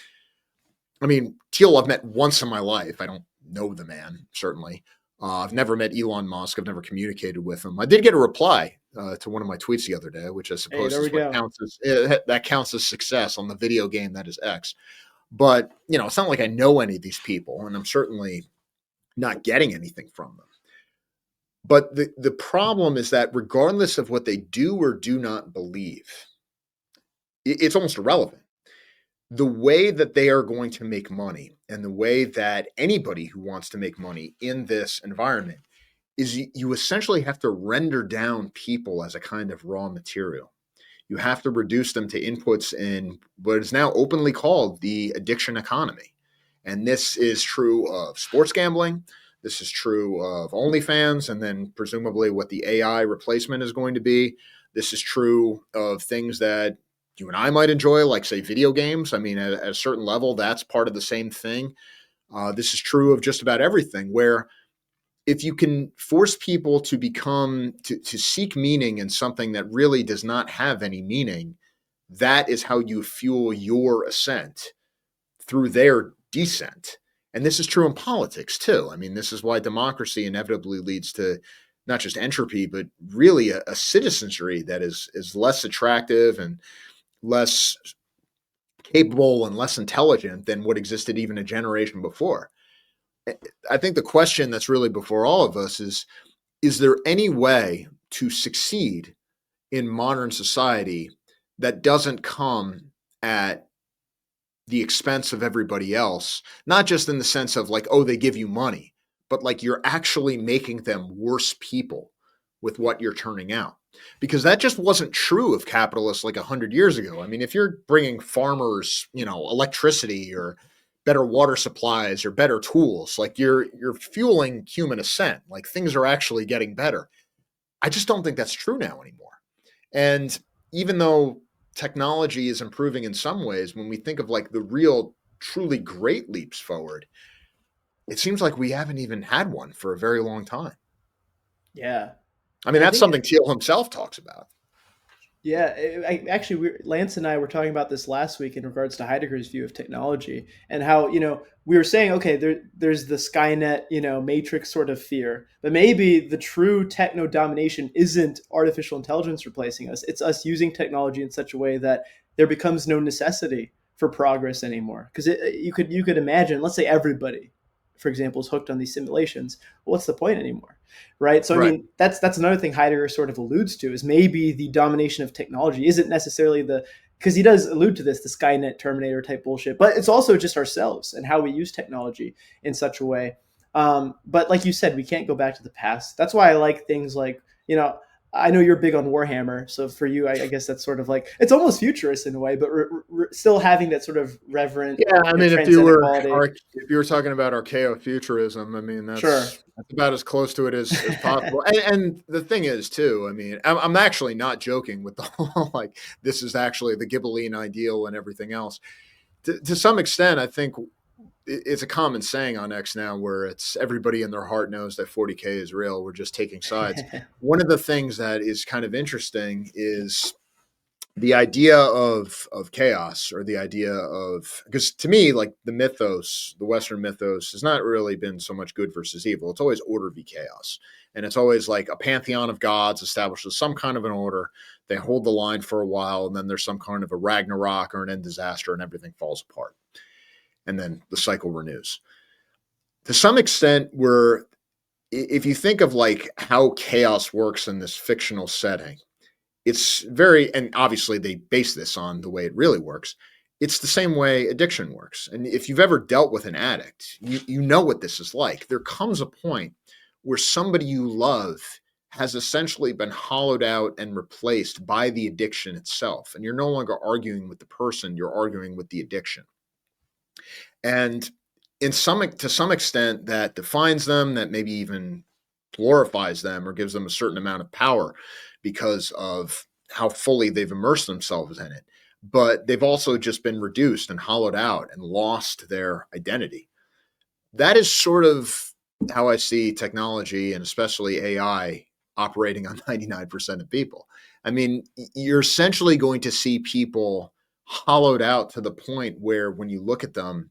I mean, Thiel I've met once in my life. I don't know the man, certainly. I've never met Elon Musk. I've never communicated with him. I did get a reply to one of my tweets the other day, which I Hey, suppose there we is what go. counts as that counts as success on the video game that is X. But it's not like I know any of these people, and I'm certainly not getting anything from them. But the problem is that regardless of what they do or do not believe, it's almost irrelevant. The way that they are going to make money and the way that anybody who wants to make money in this environment is you essentially have to render down people as a kind of raw material. You have to reduce them to inputs in what is now openly called the addiction economy. And this is true of sports gambling. This is true of OnlyFans, and then presumably what the AI replacement is going to be. This is true of things that you and I might enjoy, like, say, video games. I mean, at a certain level, that's part of the same thing. This is true of just about everything, where if you can force people to to seek meaning in something that really does not have any meaning, that is how you fuel your ascent through their descent. And this is true in politics too. I mean, this is why democracy inevitably leads to not just entropy, but really a citizenry that is less attractive and less capable and less intelligent than what existed even a generation before. I think the question that's really before all of us is there any way to succeed in modern society that doesn't come at the expense of everybody else, not just in the sense of like, oh, they give you money, but like you're actually making them worse people with what you're turning out. because that just wasn't true of capitalists like 100 years ago. I mean, if you're bringing farmers, electricity or better water supplies or better tools, like you're fueling human ascent, like things are actually getting better. I just don't think that's true now anymore. And even though technology is improving in some ways, when we think of like the real truly great leaps forward, it seems like we haven't even had one for a very long time. Yeah. I mean, And I that's think something Thiel himself talks about. Yeah, actually, Lance and I were talking about this last week in regards to Heidegger's view of technology and how we were saying, okay, there's the Skynet Matrix sort of fear, but maybe the true techno domination isn't artificial intelligence replacing us; it's us using technology in such a way that there becomes no necessity for progress anymore. Because you could imagine, let's say everybody, for example, is hooked on these simulations. Well, what's the point anymore? Right. So I Right. mean, that's another thing Heidegger sort of alludes to is maybe the domination of technology isn't necessarily because he does allude to this, the Skynet Terminator type bullshit, but it's also just ourselves and how we use technology in such a way. But like you said, we can't go back to the past. That's why I like things like I know you're big on Warhammer, so for you, I guess that's sort of like it's almost futurist in a way, but still having that sort of reverent, Yeah, I mean, transcendent quality. if you were talking about archaeofuturism, I mean, Sure. that's about as close to it as possible. And the thing is, too, I mean, I'm actually not joking with the whole like this is actually the Ghibelline ideal and everything else. To some extent, I think it's a common saying on X now where it's everybody in their heart knows that 40K is real. We're just taking sides. One of the things that is kind of interesting is the idea of chaos, or the idea of, because to me, like the mythos, the Western mythos has not really been so much good versus evil. It's always order v chaos. And it's always like a pantheon of gods establishes some kind of an order. They hold the line for a while, and then there's some kind of a Ragnarok or an end disaster, and everything falls apart. And then the cycle renews. To some extent, if you think of like how chaos works in this fictional setting, it's very, and obviously they base this on the way it really works. It's the same way addiction works. And if you've ever dealt with an addict, you know what this is like. There comes a point where somebody you love has essentially been hollowed out and replaced by the addiction itself. And you're no longer arguing with the person, you're arguing with the addiction. And to some extent, that defines them, that maybe even glorifies them or gives them a certain amount of power because of how fully they've immersed themselves in it. But they've also just been reduced and hollowed out and lost their identity. That is sort of how I see technology, and especially AI, operating on 99% of people. I mean, you're essentially going to see people hollowed out to the point where when you look at them,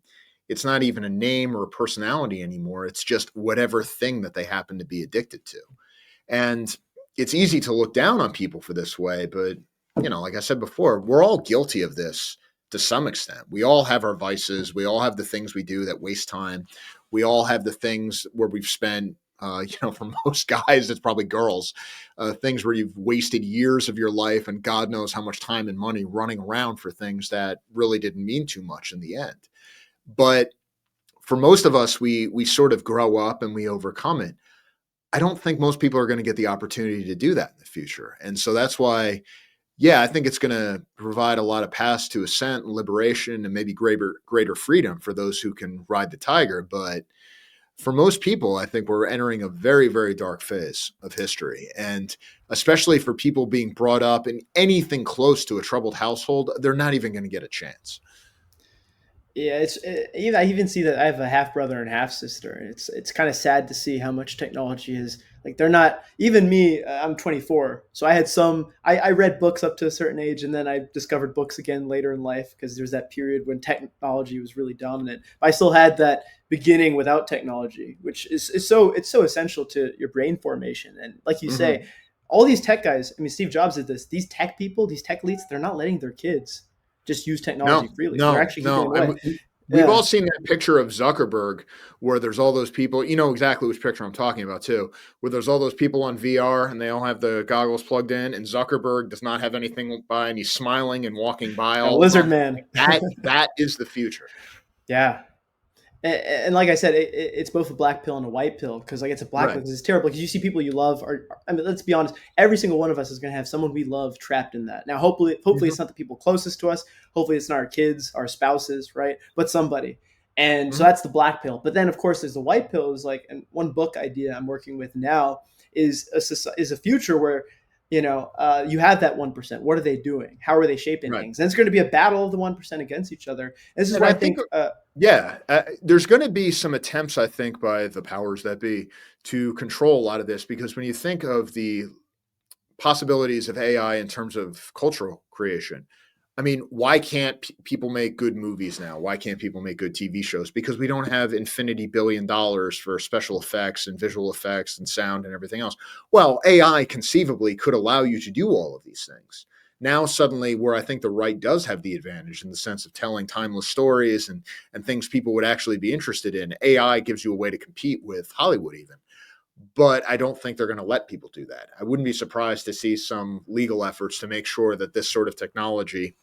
it's not even a name or a personality anymore. It's just whatever thing that they happen to be addicted to. And it's easy to look down on people for this way, but like I said before, we're all guilty of this to some extent. We all have our vices. We all have the things we do that waste time. We all have the things where we've spent, for most guys, it's probably girls, things where you've wasted years of your life and God knows how much time and money running around for things that really didn't mean too much in the end. But for most of us, we sort of grow up and we overcome it. I don't think most people are going to get the opportunity to do that in the future. And so that's why, yeah, I think it's going to provide a lot of paths to ascent and liberation and maybe greater freedom for those who can ride the tiger. But for most people, I think we're entering a very, very dark phase of history. And especially for people being brought up in anything close to a troubled household, they're not even going to get a chance. Yeah, I even see that I have a half brother and half sister, and it's kind of sad to see how much technology is like. They're not even me. I'm 24, so I had I read books up to a certain age, and then I discovered books again later in life because there's that period when technology was really dominant. But I still had that beginning without technology, which is so essential to your brain formation. And like you Mm-hmm. say, all these tech guys. I mean, Steve Jobs did this. These tech people, these tech elites, they're not letting their kids just use technology No, freely. They're no, actually keeping no. them away. We've all Yeah. seen that picture of Zuckerberg where there's all those people, you know exactly which picture I'm talking about too, where there's all those people on VR and they all have the goggles plugged in, and Zuckerberg does not have anything by and he's smiling and walking by A all of lizard them. man. That is the future. Yeah. And like I said, it's both a black pill and a white pill, because like it's a black pill Right. because it's terrible, because you see people you love are, I mean, let's be honest, every single one of us is going to have someone we love trapped in that. Now hopefully Hmm. it's not the people closest to us, hopefully it's not our kids, our spouses, right, but somebody. And so Hmm. that's the black pill. But then of course there's the white pill. Is like, and one book idea I'm working with now is a future where, you have that 1%. What are they doing? How are they shaping Right. things? And it's going to be a battle of the 1% against each other. And this is And why I I think, think yeah, there's going to be some attempts, I think, by the powers that be to control a lot of this, because when you think of the possibilities of AI in terms of cultural creation. I mean, why can't people make good movies now? Why can't people make good TV shows? Because we don't have infinity billion dollars for special effects and visual effects and sound and everything else. Well, AI conceivably could allow you to do all of these things. Now, suddenly, where I think the right does have the advantage in the sense of telling timeless stories and things people would actually be interested in, AI gives you a way to compete with Hollywood, even. But I don't think they're going to let people do that. I wouldn't be surprised to see some legal efforts to make sure that this sort of technology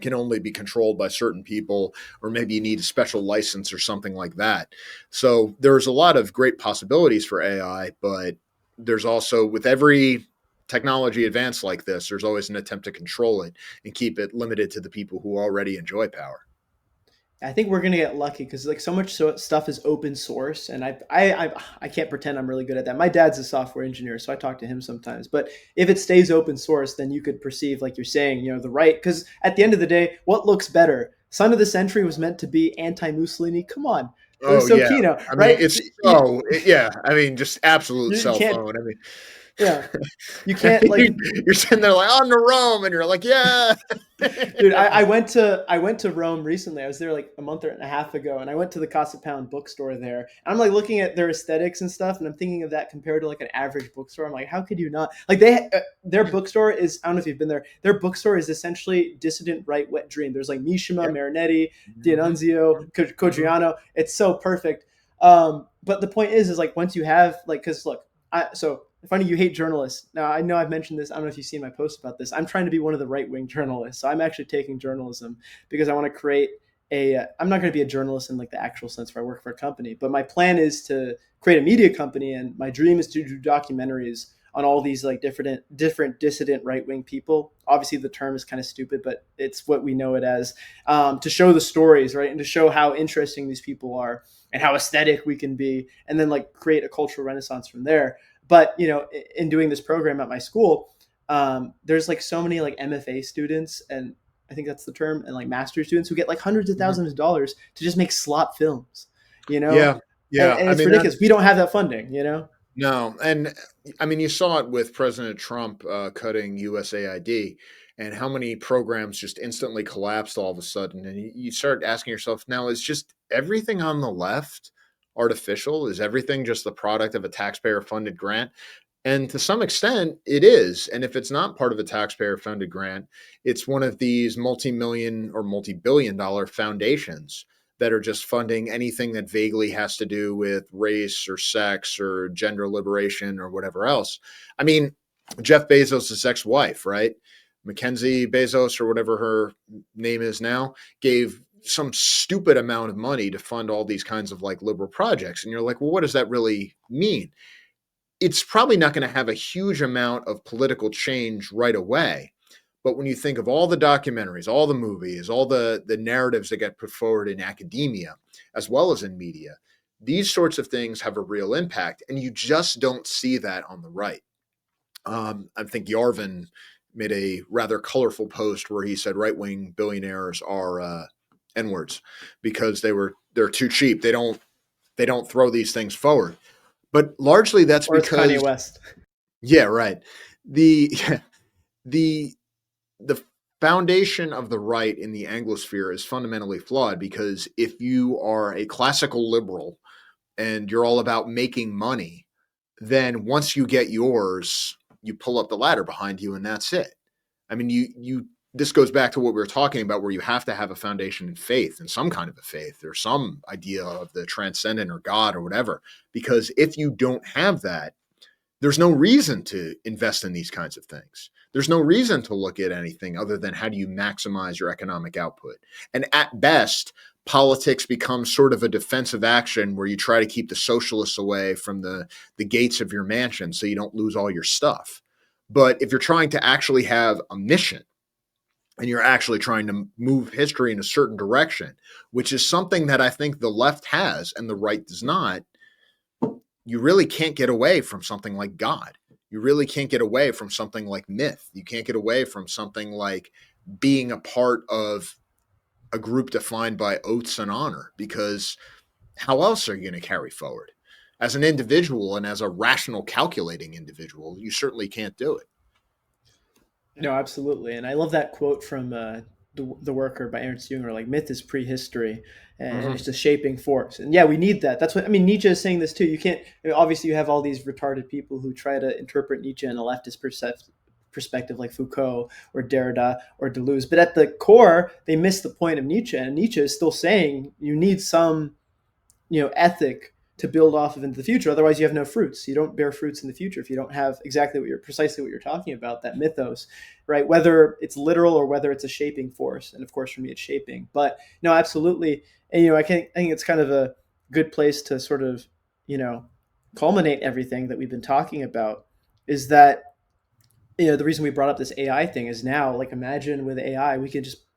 can only be controlled by certain people, or maybe you need a special license or something like that. So there's a lot of great possibilities for AI, but there's also, with every technology advance like this, there's always an attempt to control it and keep it limited to the people who already enjoy power. I think we're gonna get lucky because like so much stuff is open source, and I can't pretend I'm really good at that. My dad's a software engineer, so I talk to him sometimes. But if it stays open source, then you could perceive, like you're saying, the right. Because at the end of the day, what looks better? Son of the Century was meant to be anti-Mussolini. Come on, it was Oh so yeah, Kino, I mean right? it's yeah. I mean just absolute You cell can't, phone. I mean, yeah, you can't like you're sitting there like on to Rome, and you're like, yeah. Dude, I went to Rome recently. I was there like a month and a half ago, and I went to the Casa Pound bookstore there. And I'm like looking at their aesthetics and stuff, and I'm thinking of that compared to like an average bookstore. I'm like, how could you not? Like their bookstore is, I don't know if you've been there. Their bookstore is essentially Dissident Right Wet Dream. There's like Mishima, Yep. Marinetti, Hmm. D'Annunzio, Hmm. Codriano. It's so perfect. But the point is like once you have like, because look, so funny you hate journalists. Now I know I've mentioned this. I don't know if you've seen my post about this. I'm trying to be one of the right wing journalists. So I'm actually taking journalism because I want to create a. I'm not going to be a journalist in like the actual sense where I work for a company, but my plan is to create a media company, and my dream is to do documentaries on all these like different dissident right wing people. Obviously, the term is kind of stupid, but it's what we know it as, to show the stories, right, and to show how interesting these people are and how aesthetic we can be, and then like create a cultural renaissance from there. But in doing this program at my school, there's like so many like MFA students, and I think that's the term, and like master students who get like hundreds of Hmm. thousands of dollars to just make slop films, you know, Yeah, and, yeah. and I it's mean ridiculous. that's We don't have that funding. no, and I mean you saw it with President Trump cutting USAID, and how many programs just instantly collapsed all of a sudden. And you start asking yourself, now is just everything on the left artificial? Is everything just the product of a taxpayer funded grant? And to some extent, it is. And if it's not part of a taxpayer funded grant, it's one of these multi-million or multi-billion dollar foundations that are just funding anything that vaguely has to do with race or sex or gender liberation or whatever else. I mean, Jeff Bezos' ex wife, right? Mackenzie Bezos, or whatever her name is now, gave some stupid amount of money to fund all these kinds of like liberal projects. And you're like, well, what does that really mean? It's probably not going to have a huge amount of political change right away. But when you think of all the documentaries, all the movies, all the narratives that get put forward in academia, as well as in media, these sorts of things have a real impact. And you just don't see that on the right. I think Yarvin made a rather colorful post where he said right wing billionaires are N words because they're too cheap. They don't throw these things forward. But largely that's Or it's Kanye because West. yeah, right. The the the foundation of the right in the Anglosphere is fundamentally flawed because if you are a classical liberal and you're all about making money, then once you get yours, you pull up the ladder behind you and that's it. I mean, you this goes back to what we were talking about where you have to have a foundation in faith and some kind of a faith or some idea of the transcendent or God or whatever. Because if you don't have that, there's no reason to invest in these kinds of things. There's no reason to look at anything other than how do you maximize your economic output. And at best, politics becomes sort of a defensive action where you try to keep the socialists away from the gates of your mansion so you don't lose all your stuff. But if you're trying to actually have a mission and you're actually trying to move history in a certain direction, which is something that I think the left has and the right does not, you really can't get away from something like God. You really can't get away from something like myth. You can't get away from something like being a part of a group defined by oaths and honor, because how else are you going to carry forward? As an individual and as a rational, calculating individual, you certainly can't do it. No, absolutely. And I love that quote from the Worker by Ernst Jünger, like myth is prehistory and Mm-hmm. it's a shaping force. And yeah, we need that. That's what, I mean, Nietzsche is saying this too. You can't, I mean, obviously you have all these retarded people who try to interpret Nietzsche in a leftist perspective like Foucault or Derrida or Deleuze. But at the core, they miss the point of Nietzsche. And Nietzsche is still saying you need some, ethic to build off of into the future. Otherwise, you have no fruits. You don't bear fruits in the future if you don't have precisely what you're talking about, that mythos, right? Whether it's literal or whether it's a shaping force. And of course, for me, it's shaping. But no, absolutely. And I think it's kind of a good place to sort of, you know, culminate everything that we've been talking about. Is that the reason we brought up this AI thing is now, like, imagine with AI we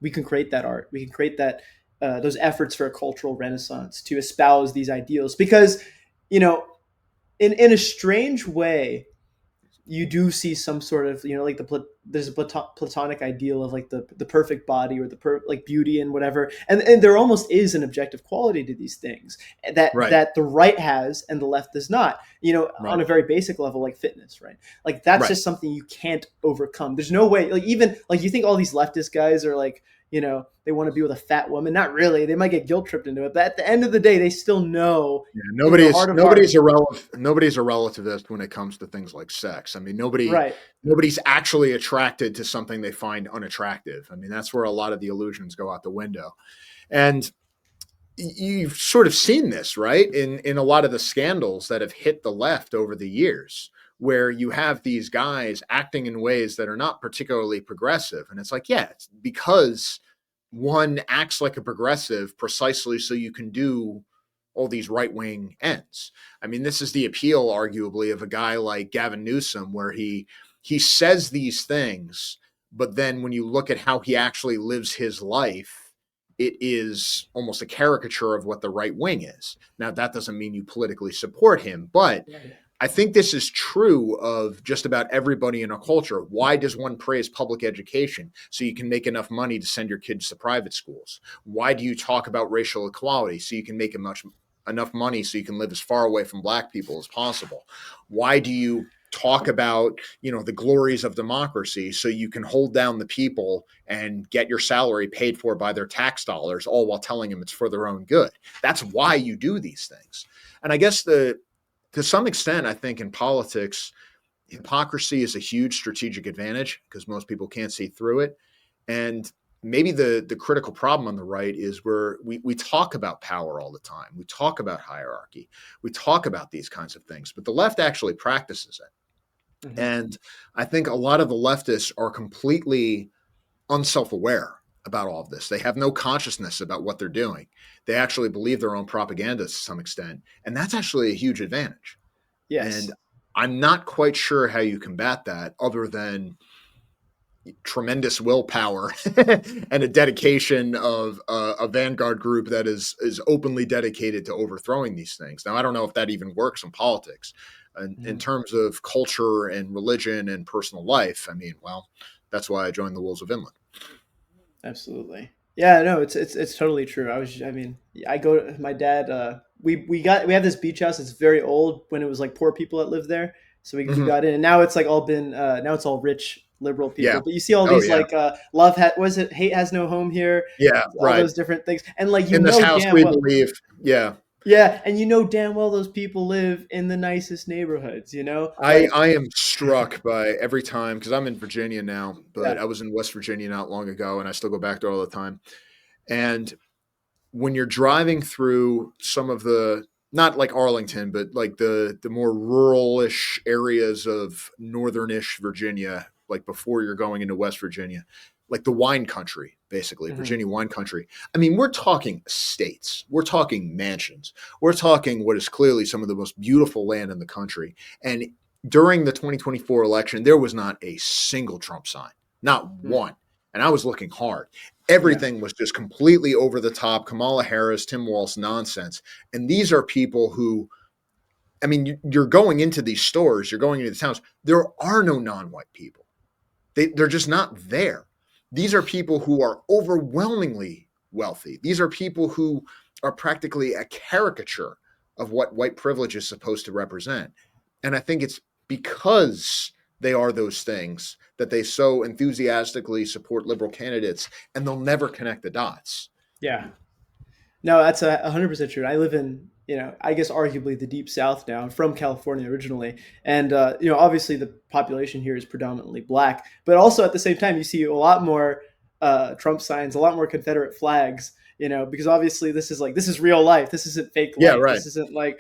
can create that art, we can create that those efforts for a cultural renaissance to espouse these ideals, because you know in a strange way you do see some sort of, like there's a platonic ideal of like the perfect body or like beauty and whatever, and there almost is an objective quality to these things Right, that the right has and the left does not, on right, a very basic level, like fitness, right? Like that's right. just something you can't overcome. There's no way, like, even like you think all these leftist guys are like, they want to be with a fat woman. Not really. They might get guilt tripped into it, but at the end of the day they still know Yeah, in their heart of hearts. nobody's a relativist when it comes to things like sex. I mean, Right. nobody's actually attracted to something they find unattractive. I mean, that's where a lot of the illusions go out the window. And you've sort of seen this, right? In a lot of the scandals that have hit the left over the years, where you have these guys acting in ways that are not particularly progressive. And it's like, yeah, it's because one acts like a progressive precisely so you can do all these right-wing ends. I mean, this is the appeal, arguably, of a guy like Gavin Newsom, where he says these things, but then when you look at how he actually lives his life, it is almost a caricature of what the right wing is. Now, that doesn't mean you politically support him, but Right. I think this is true of just about everybody in a culture. Why does one praise public education? So you can make enough money to send your kids to private schools. Why do you talk about racial equality? So you can make enough money so you can live as far away from black people as possible. Why do you talk about, the glories of democracy so you can hold down the people and get your salary paid for by their tax dollars, all while telling them it's for their own good? That's why you do these things. And I guess to some extent, I think in politics, hypocrisy is a huge strategic advantage because most people can't see through it. And maybe the critical problem on the right is where we talk about power all the time. We talk about hierarchy. We talk about these kinds of things, but the left actually practices it. Mhm. And I think a lot of the leftists are completely unself-aware about all of this. They have no consciousness about what they're doing. They actually believe their own propaganda to some extent. And that's actually a huge advantage. And Yes. I'm not quite sure how you combat that other than tremendous willpower and a dedication of a vanguard group that is openly dedicated to overthrowing these things. Now, I don't know if that even works in politics. In Mhm. terms of culture and religion and personal life, I mean, well, that's why I joined the Wolves of Inland. Absolutely. Yeah, no, it's totally true. I mean, I go to my dad. We have this beach house. It's very old when it was like poor people that lived there. So we Mm-hmm. got in, and now it's like all been now it's all rich liberal Yeah. people. But you see all Oh, these yeah. like was it hate has no home here, Yeah. all Right. those different things, and like In this house, damn we well, believe. Yeah. yeah, and damn well those people live in the nicest neighborhoods. Like I am struck by every time because I'm in Virginia now, but yeah, I was in West Virginia not long ago, and I still go back there all the time. And when you're driving through some of the not like Arlington, but like the more rural-ish areas of northern-ish Virginia, like before you're going into West Virginia, like the wine country, basically, Hmm. Virginia wine country. I mean, we're talking estates, we're talking mansions, we're talking what is clearly some of the most beautiful land in the country. And during the 2024 election, there was not a single Trump sign, not one. And I was looking hard. Yeah. Everything was just completely over the top. Kamala Harris, Tim Walz nonsense. And these are people who, I mean, you're going into these stores, you're going into the towns. There are no non-white people. They're just not there. These are people who are overwhelmingly wealthy. These are people who are practically a caricature of what white privilege is supposed to represent. And I think it's because they are those things that they so enthusiastically support liberal candidates, and they'll never connect the dots. Yeah. No, that's 100% true. I live in, I guess arguably the deep South now. I'm from California originally, and obviously the population here is predominantly black, but also at the same time you see a lot more Trump signs, a lot more Confederate flags. Because obviously this is real life. This isn't fake Yeah, life. right. This isn't like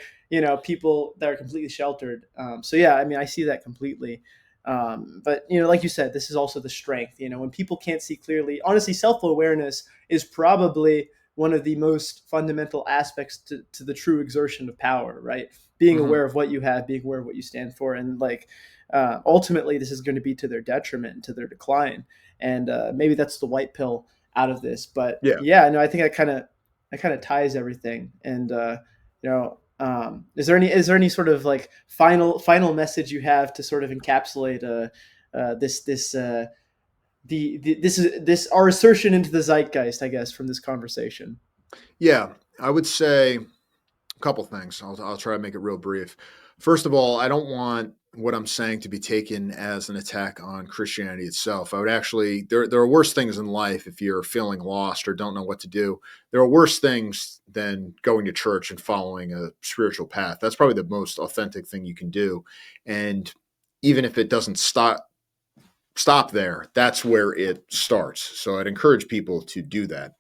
people that are completely sheltered. So yeah, I mean I see that completely. But like you said, this is also the strength. When people can't see clearly, honestly, self awareness is probably one of the most fundamental aspects to the true exertion of power, right? Being Mm-hmm. aware of what you have, being aware of what you stand for, and like ultimately, this is going to be to their detriment and to their decline. And maybe that's the white pill out of this, but Yeah. yeah, no, I think that kind of ties everything. And is there any sort of like final message you have to sort of encapsulate this this our assertion into the zeitgeist, I guess, from this conversation? Yeah. I would say a couple things. I'll try to make it real brief. First of all, I don't want what I'm saying to be taken as an attack on Christianity itself. I would actually there are worse things in life if you're feeling lost or don't know what to do. There are worse things than going to church and following a spiritual path. That's probably the most authentic thing you can do. And even if it doesn't stop there, that's where it starts. So I'd encourage people to do that.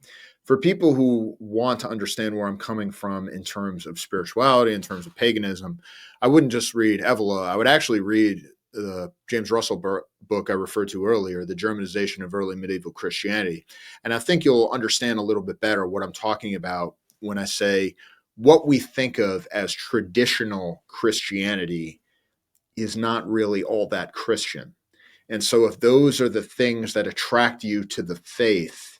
For people who want to understand where I'm coming from in terms of spirituality, in terms of paganism, I wouldn't just read Evola. I would actually read the James Russell book I referred to earlier, The Germanization of Early Medieval Christianity. And I think you'll understand a little bit better what I'm talking about when I say what we think of as traditional Christianity is not really all that Christian. And so, if those are the things that attract you to the faith,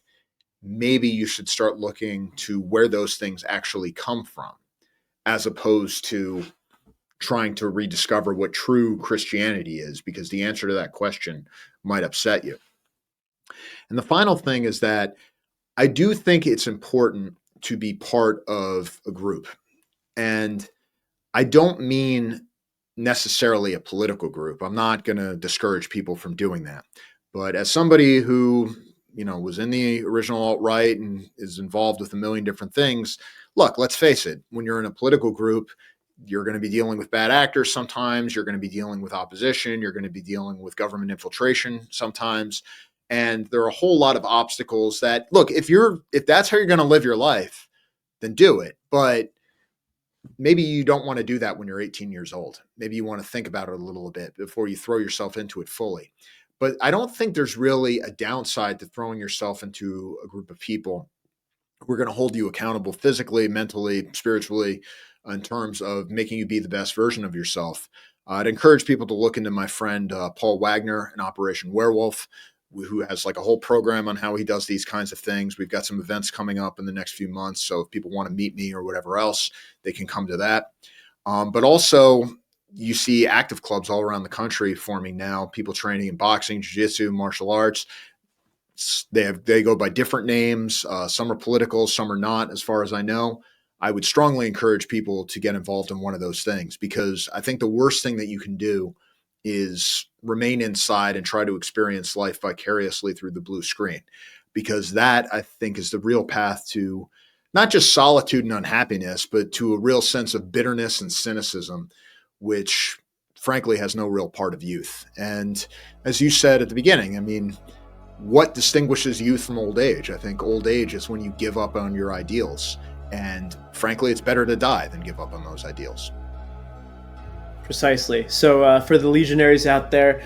maybe you should start looking to where those things actually come from, as opposed to trying to rediscover what true Christianity is, because the answer to that question might upset you. And the final thing is that I do think it's important to be part of a group. And I don't mean necessarily a political group. I'm not going to discourage people from doing that. But as somebody who, was in the original alt-right and is involved with a million different things, look, let's face it, when you're in a political group, you're going to be dealing with bad actors sometimes, you're going to be dealing with opposition, you're going to be dealing with government infiltration sometimes. And there are a whole lot of obstacles that, look, if that's how you're going to live your life, then do it. But maybe you don't want to do that when you're 18 years old. Maybe you want to think about it a little bit before you throw yourself into it fully. But I don't think there's really a downside to throwing yourself into a group of people who are going to hold you accountable physically, mentally, spiritually, in terms of making you be the best version of yourself. I'd encourage people to look into my friend Paul Wagner in Operation Werewolf, who has like a whole program on how he does these kinds of things. We've got some events coming up in the next few months. So if people want to meet me or whatever else, they can come to that. But also, you see active clubs all around the country forming now, people training in boxing, jiu-jitsu, martial arts. They go by different names. Some are political, some are not, as far as I know. I would strongly encourage people to get involved in one of those things, because I think the worst thing that you can do is remain inside and try to experience life vicariously through the blue screen, because that, I think, is the real path to not just solitude and unhappiness, but to a real sense of bitterness and cynicism, which frankly has no real part of youth. And as you said at the beginning, I mean, what distinguishes youth from old age? I think old age is when you give up on your ideals. And frankly, it's better to die than give up on those ideals. Precisely. So for the legionaries out there,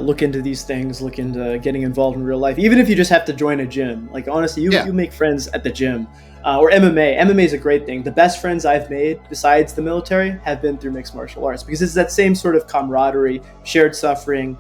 look into these things, look into getting involved in real life. Even if you just have to join a gym, like honestly, you make friends at the gym. Or MMA. MMA is a great thing. The best friends I've made, besides the military, have been through mixed martial arts, because it's that same sort of camaraderie, shared suffering,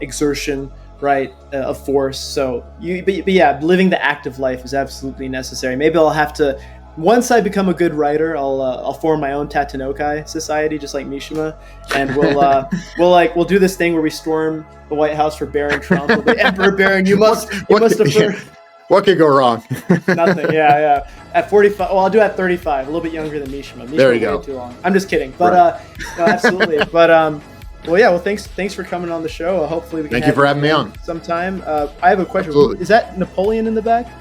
exertion, right, of force. So but yeah, living the active life is absolutely necessary. Maybe I'll have to, once I become a good writer, I'll form my own Tatenokai society, just like Mishima, and we'll do this thing where we storm the White House for Baron Trump. We'll be, Emperor Baron, you must defer. What could go wrong? Nothing. Yeah. At 45, well, I'll do at 35. A little bit younger than Mishima. There you go. Too long. I'm just kidding, but no, absolutely. But well, thanks for coming on the show. Hopefully we can. Thank you for having me on sometime. I have a question. Absolutely. Is that Napoleon in the back?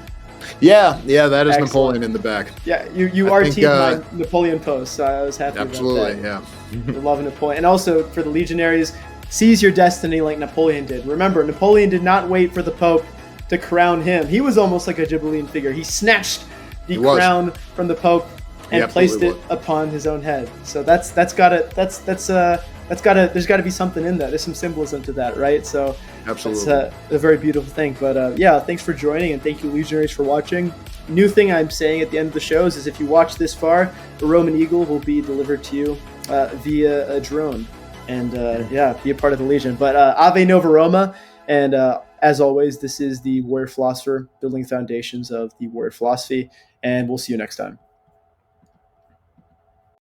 Yeah, that is Excellent. Napoleon in the back. Yeah, you RT'd my Napoleon post, so I was happy. Absolutely, about that. I love Napoleon, and also for the legionaries, seize your destiny like Napoleon did. Remember, Napoleon did not wait for the Pope to crown him. He was almost like a Ghibelline figure. He snatched the crown from the Pope and placed it upon his own head. So there's gotta be something in that. There's some symbolism to that, right? So absolutely, that's a very beautiful thing. But thanks for joining, and thank you, legionaries, for watching. New thing I'm saying at the end of the shows is, if you watch this far, the Roman eagle will be delivered to you via a drone, and be a part of the Legion. But Ave Nova Roma, and as always, this is the Warrior Philosopher, building foundations of the Warrior Philosophy, and we'll see you next time.